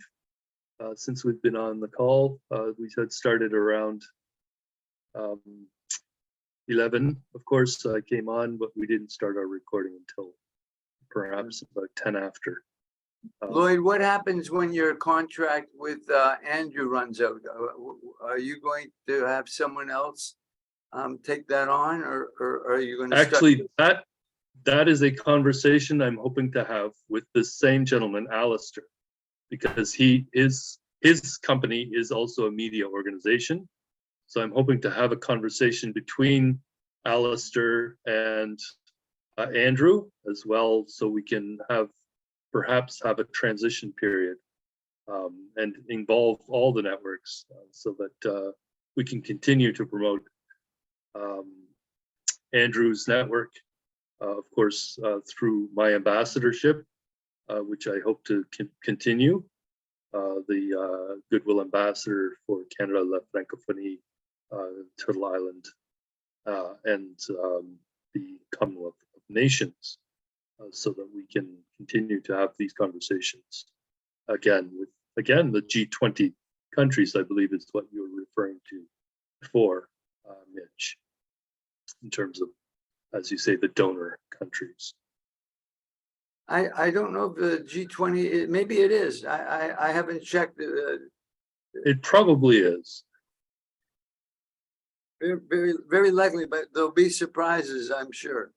since we've been on the call. We had started around 11. Of course, I came on, but we didn't start our recording until perhaps about 10 after. Lloyd, what happens when your contract with Andrew runs out? Are you going to have someone else take that on, or are you going to actually that is a conversation I'm hoping to have with the same gentleman, Alistair, because his company is also a media organization. So I'm hoping to have a conversation between Alistair and Andrew as well, so we can perhaps have a transition period and involve all the networks so that we can continue to promote Andrew's network, of course, through my ambassadorship, which I hope to continue, the Goodwill Ambassador for Canada, La Francophonie, Turtle Island, and the Commonwealth of Nations. so that we can continue to have these conversations again with the G20 countries, I believe is what you were referring to before, Mitch, in terms of, as you say, the donor countries. I don't know if the G20, maybe it is. I haven't checked. It probably is. Very likely, but there'll be surprises, I'm sure.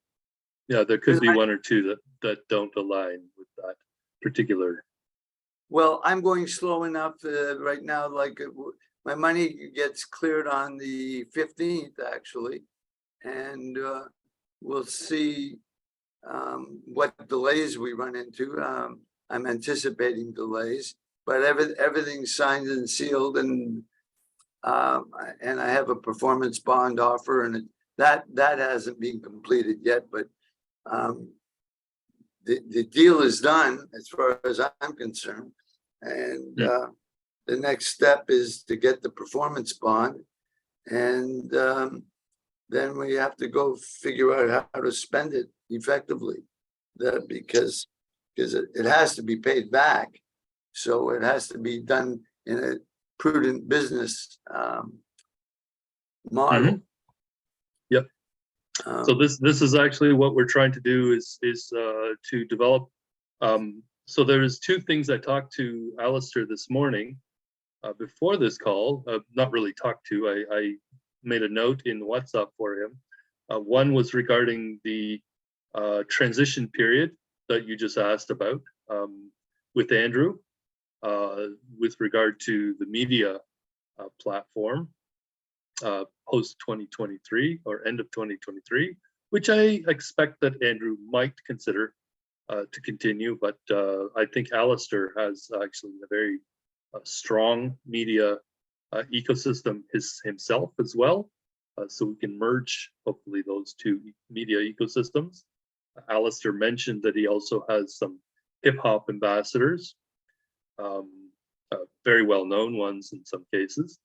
Yeah, there could be one or two that don't align with that particular. Well, I'm going slow enough right now, like my money gets cleared on the 15th, actually. And we'll see what delays we run into. I'm anticipating delays, but everything's signed and sealed, and I have a performance bond offer, and that hasn't been completed yet, but the deal is done as far as I'm concerned. And the next step is to get the performance bond, and then we have to go figure out how to spend it effectively, because it has to be paid back. So it has to be done in a prudent business model. Yep. So this is actually what we're trying to do is to develop. So there's two things I talked to Alistair this morning before this call. Not really talked to. I made a note in WhatsApp for him. One was regarding the transition period that you just asked about with Andrew, with regard to the media platform post 2023 or end of 2023, which I expect that Andrew might consider to continue, but I think Alistair has actually a very strong media ecosystem himself as well, so we can merge hopefully those two media ecosystems. Alistair mentioned that he also has some hip-hop ambassadors, very well-known ones in some cases,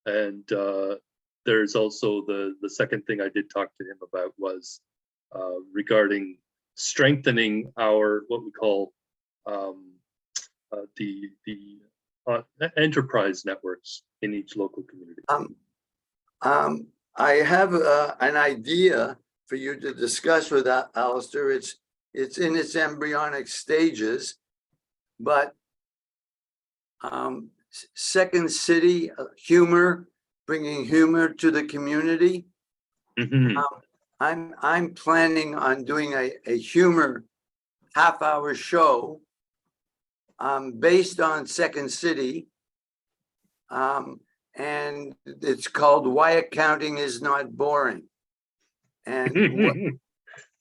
and there's also the second thing I did talk to him about was regarding strengthening our what we call the enterprise networks in each local community. I have an idea for you to discuss with Alistair. It's in its embryonic stages, but Second City humor, bringing humor to the community. I'm planning on doing a humor half-hour show based on Second City, and it's called Why Accounting is Not Boring. And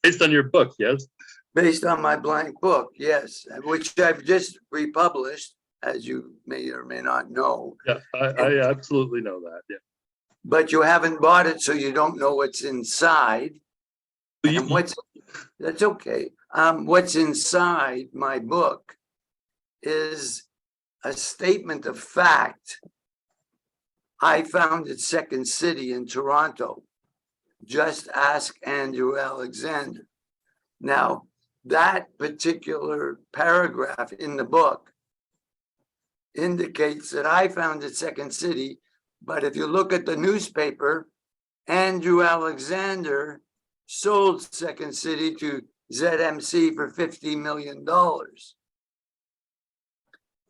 based on your book, yes? Based on my blank book, yes, which I've just republished, as you may or may not know. Yeah, I absolutely know that, yeah. But you haven't bought it, so you don't know what's inside. And that's okay. What's inside my book is a statement of fact I found at Second City in Toronto. Just ask Andrew Alexander. Now, that particular paragraph in the book indicates that I found at Second City, but if you look at the newspaper, Andrew Alexander sold Second City to ZMC for $50 million.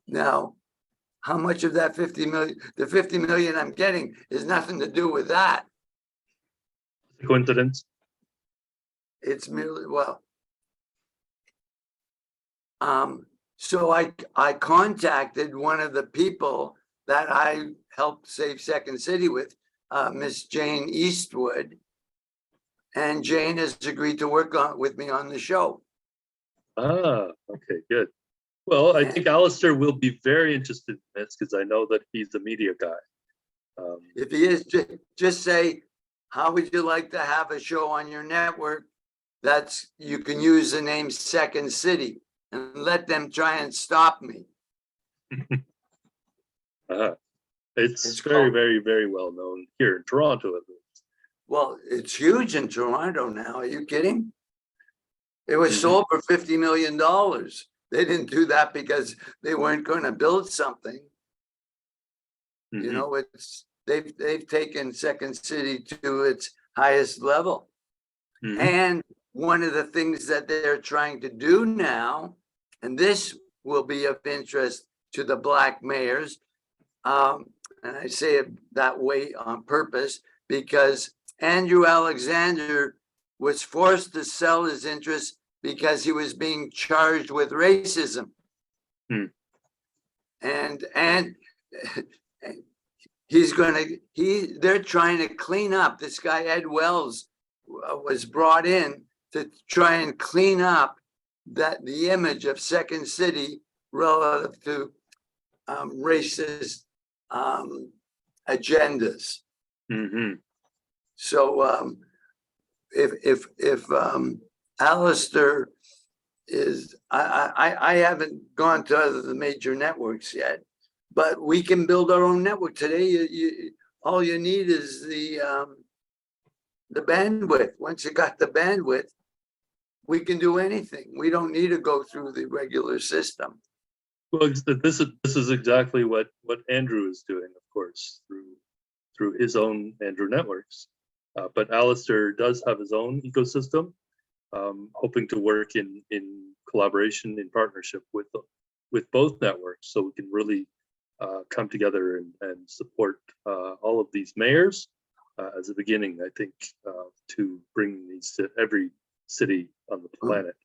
Now, how much of that 50 million, the 50 million I'm getting is nothing to do with that. Coincidence? It's merely, well, so I contacted one of the people that I helped save Second City with, Miss Jane Eastwood, and Jane has agreed to work with me on the show. Ah, okay, good. Well, I think Alistair will be very interested in this because I know that he's a media guy. If he is, just say, how would you like to have a show on your network? You can use the name Second City and let them try and stop me. It's very, very, very well known here in Toronto, at least. Well, it's huge in Toronto now. Are you kidding? It was sold for $50 million. They didn't do that because they weren't going to build something. You know, they've taken Second City to its highest level. And one of the things that they're trying to do now, and this will be of interest to the Black mayors, and I say it that way on purpose, because Andrew Alexander was forced to sell his interest because he was being charged with racism. And they're trying to clean up. This guy, Ed Wells, was brought in to try and clean up the image of Second City relative to racist agendas. So if Alistair is, I haven't gone to other the major networks yet, but we can build our own network today. All you need is the bandwidth. Once you got the bandwidth, we can do anything. We don't need to go through the regular system. Well, this is exactly what Andrew is doing, of course, through his own Andrew networks. But Alistair does have his own ecosystem, hoping to work in collaboration, in partnership with both networks, so we can really come together and support all of these mayors as a beginning, I think, to bring these to every city on the planet.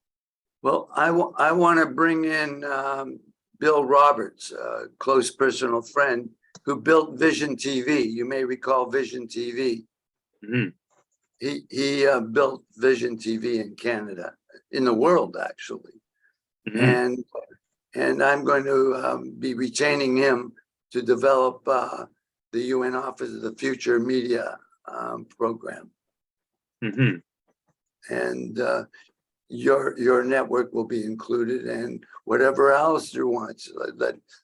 Well, I want to bring in Bill Roberts, a close personal friend who built Vision TV. You may recall Vision TV. He built Vision TV in Canada, in the world, actually. And I'm going to be retaining him to develop the UN Office of the Future Media program. And your network will be included, and whatever Alistair wants,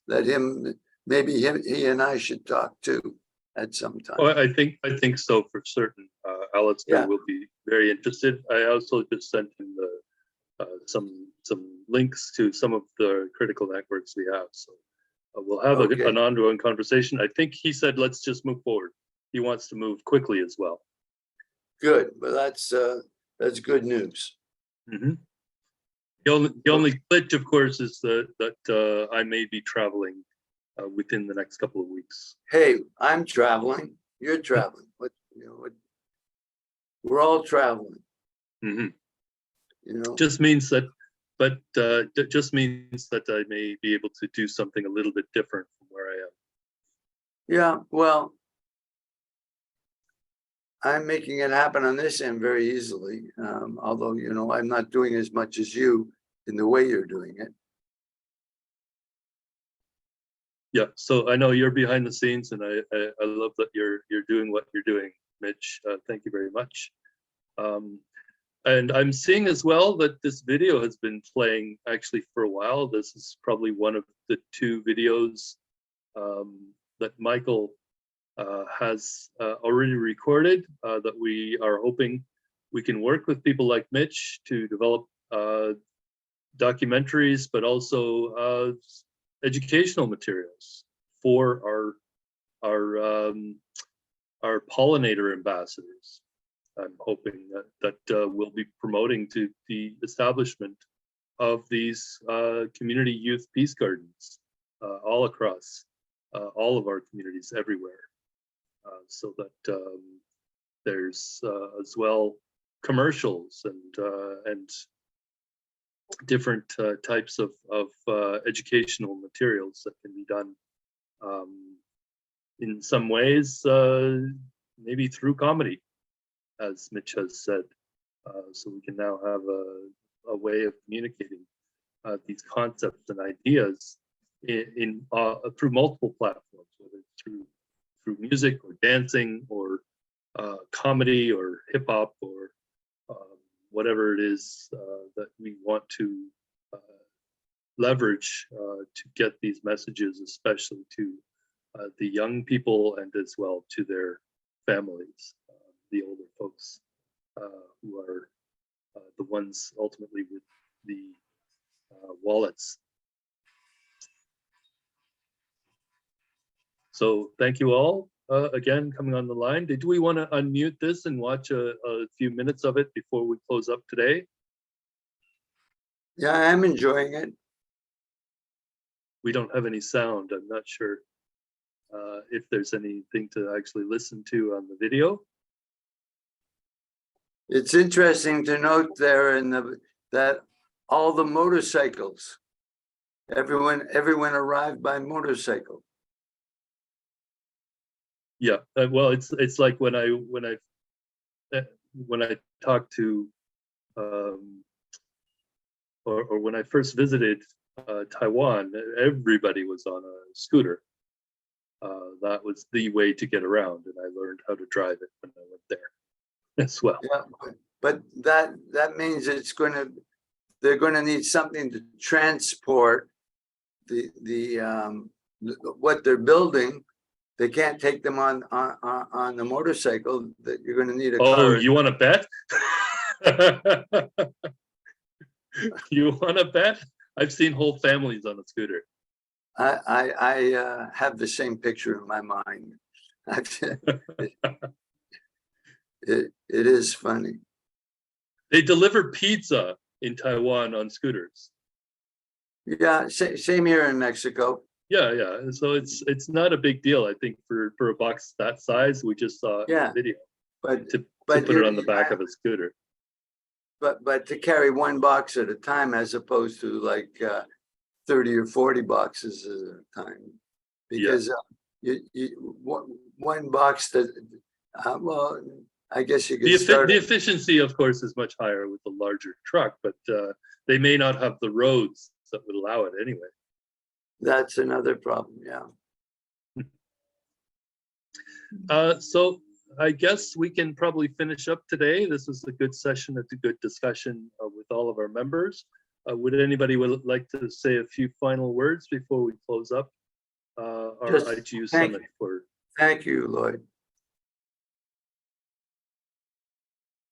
let him, maybe he and I should talk too at some time. Well, I think so for certain. Alistair will be very interested. I also just sent him some links to some of the critical networks we have, so we'll have an ongoing conversation. I think he said let's just move forward. He wants to move quickly as well. Good, but that's good news. The only glitch, of course, is that I may be traveling within the next couple of weeks. Hey, I'm traveling. You're traveling. We're all traveling. You know, just means that I may be able to do something a little bit different from where I am. Yeah, well, I'm making it happen on this end very easily. Although, I'm not doing as much as you in the way you're doing it. Yeah, so I know you're behind the scenes, and I love that you're doing what you're doing, Mitch. Thank you very much. And I'm seeing as well that this video has been playing actually for a while. This is probably one of the 2 videos that Michael has already recorded that we are hoping we can work with people like Mitch to develop documentaries, but also educational materials for our pollinator ambassadors. I'm hoping that we'll be promoting to the establishment of these community youth peace gardens all across all of our communities everywhere, so that there's as well commercials and different types of educational materials that can be done in some ways, maybe through comedy, as Mitch has said. So we can now have a way of communicating these concepts and ideas in through multiple platforms, whether it's through music or dancing or comedy or hip hop or whatever it is that we want to leverage to get these messages, especially to the young people and as well to their families, the older folks who are the ones ultimately with the wallets. So thank you all again coming on the line. Did we want to unmute this and watch a few minutes of it before we close up today? Yeah, I'm enjoying it. We don't have any sound. I'm not sure if there's anything to actually listen to on the video. It's interesting to note there that all the motorcycles, everyone arrived by motorcycle. Yeah, well, it's like when I talked to or when I first visited Taiwan, everybody was on a scooter. That was the way to get around, and I learned how to drive it when I went there as well. Yeah, but that means they're gonna need something to transport what they're building. They can't take them on the motorcycle. That you're gonna need a car. Oh, you want to bet? You want to bet? I've seen whole families on a scooter. I have the same picture in my mind. It is funny. They deliver pizza in Taiwan on scooters. Yeah, same here in Mexico. Yeah, yeah. So it's not a big deal. I think for a box that size, we just saw a video. But to put it on the back of a scooter. But to carry one box at a time as opposed to like 30 or 40 boxes at a time, because one box that well, I guess you could start. The efficiency, of course, is much higher with the larger truck, but they may not have the roads that would allow it anyway. That's another problem, yeah. So I guess we can probably finish up today. This was a good session, a good discussion with all of our members. Would anybody like to say a few final words before we close up our IGU Summit? Thank you, Lloyd.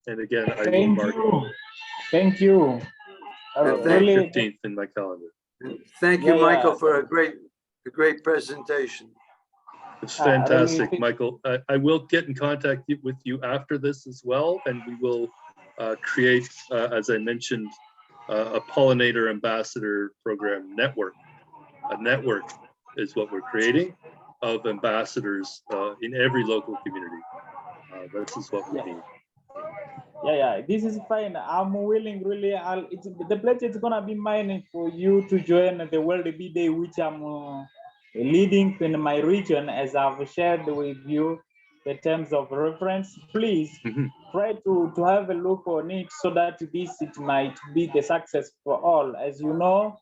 And again, I Thank will mark you. Thank you. May 15th in my calendar. Thank you, Michael, for a great presentation. It's fantastic, Michael. I will get in contact with you after this as well, and we will create, as I mentioned, a pollinator ambassador program network. A network is what we're creating of ambassadors in every local community. This is what we need. Yeah, this is fine. I'm willing, really. The pledge is gonna be mine for you to join the World Bee Day, which I'm leading in my region, as I've shared with you the terms of reference. Please try to have a look on it so that it might be the success for all. As you know,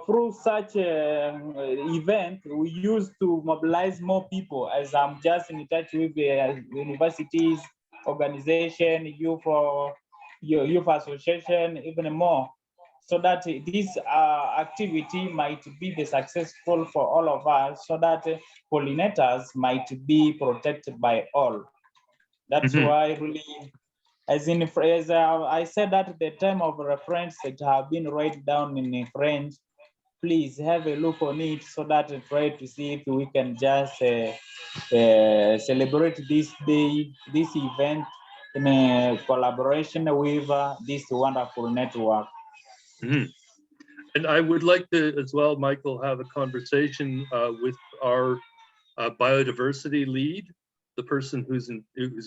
through such an event, we used to mobilize more people, as I'm just in touch with the universities, organization, youth association, even more, so that this activity might be the successful for all of us, so that pollinators might be protected by all. That's why really, as I said at the time of reference, it have been written down in French. Please have a look on it so that try to see if we can just celebrate this day, this event in a collaboration with this wonderful network. And I would like to, as well, Michael, have a conversation with our biodiversity lead, the person who's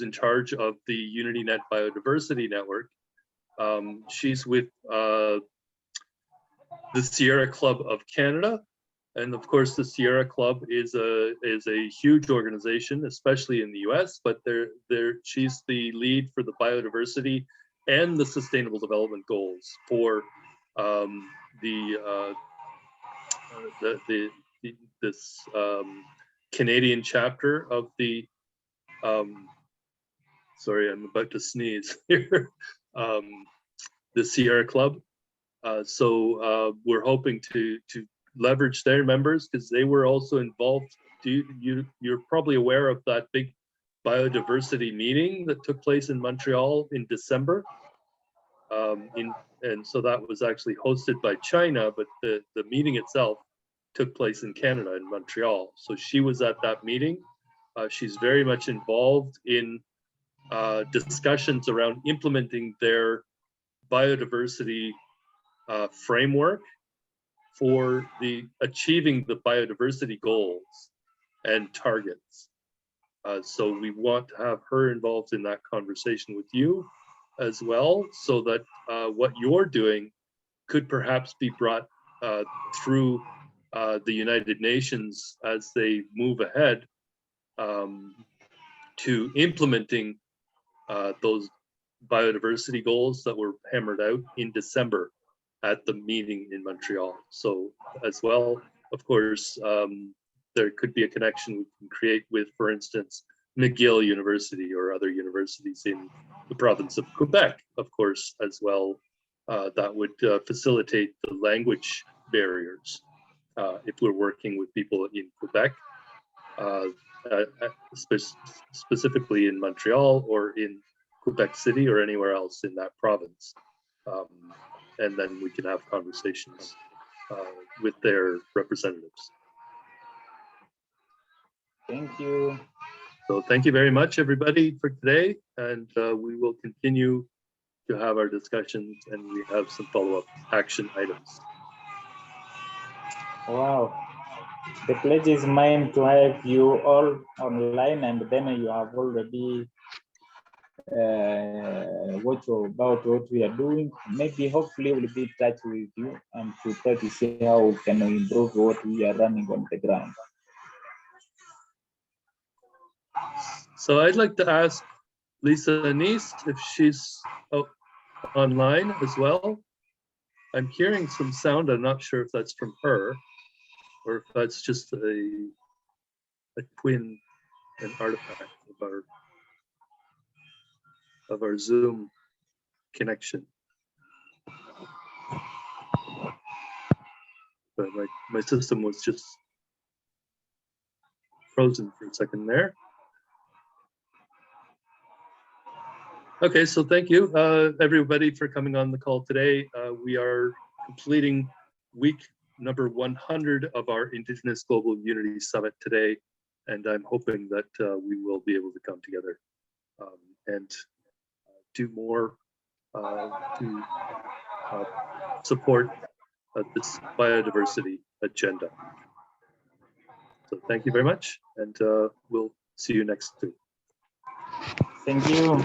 in charge of the UnityNet Biodiversity Network. She's with the Sierra Club of Canada, and of course the Sierra Club is a huge organization, especially in the US, but she's the lead for the biodiversity and the Sustainable Development Goals for this Canadian chapter of the sorry, I'm about to sneeze here. The Sierra Club. So we're hoping to leverage their members, because they were also involved. You're probably aware of that big biodiversity meeting that took place in Montreal in December. And so that was actually hosted by China, but the meeting itself took place in Canada, in Montreal. So she was at that meeting. She's very much involved in discussions around implementing their biodiversity framework for achieving the biodiversity goals and targets. So we want to have her involved in that conversation with you as well, so that what you're doing could perhaps be brought through the United Nations as they move ahead to implementing those biodiversity goals that were hammered out in December at the meeting in Montreal. So as well, of course, there could be a connection we can create with, for instance, McGill University or other universities in the province of Quebec, of course, as well. That would facilitate the language barriers if we're working with people in Quebec, specifically in Montreal or in Quebec City or anywhere else in that province. And then we can have conversations with their representatives. Thank you. So thank you very much, everybody, for today. And we will continue to have our discussions, and we have some follow-up action items. Wow. The pledge is mine to have you all online, and then you have already what about what we are doing. Maybe hopefully we'll be in touch with you and to try to see how we can improve what we are running on the ground. So I'd like to ask Lisa Anise if she's online as well. I'm hearing some sound. I'm not sure if that's from her or if that's just a twin, an artifact of our Zoom connection. But my system was just frozen for a second there. Okay, so thank you everybody for coming on the call today. We are completing week number 100 of our Indigenous Global Unity Summit today, and I'm hoping that we will be able to come together and do more to support this biodiversity agenda. So thank you very much, and we'll see you next week. Thank you.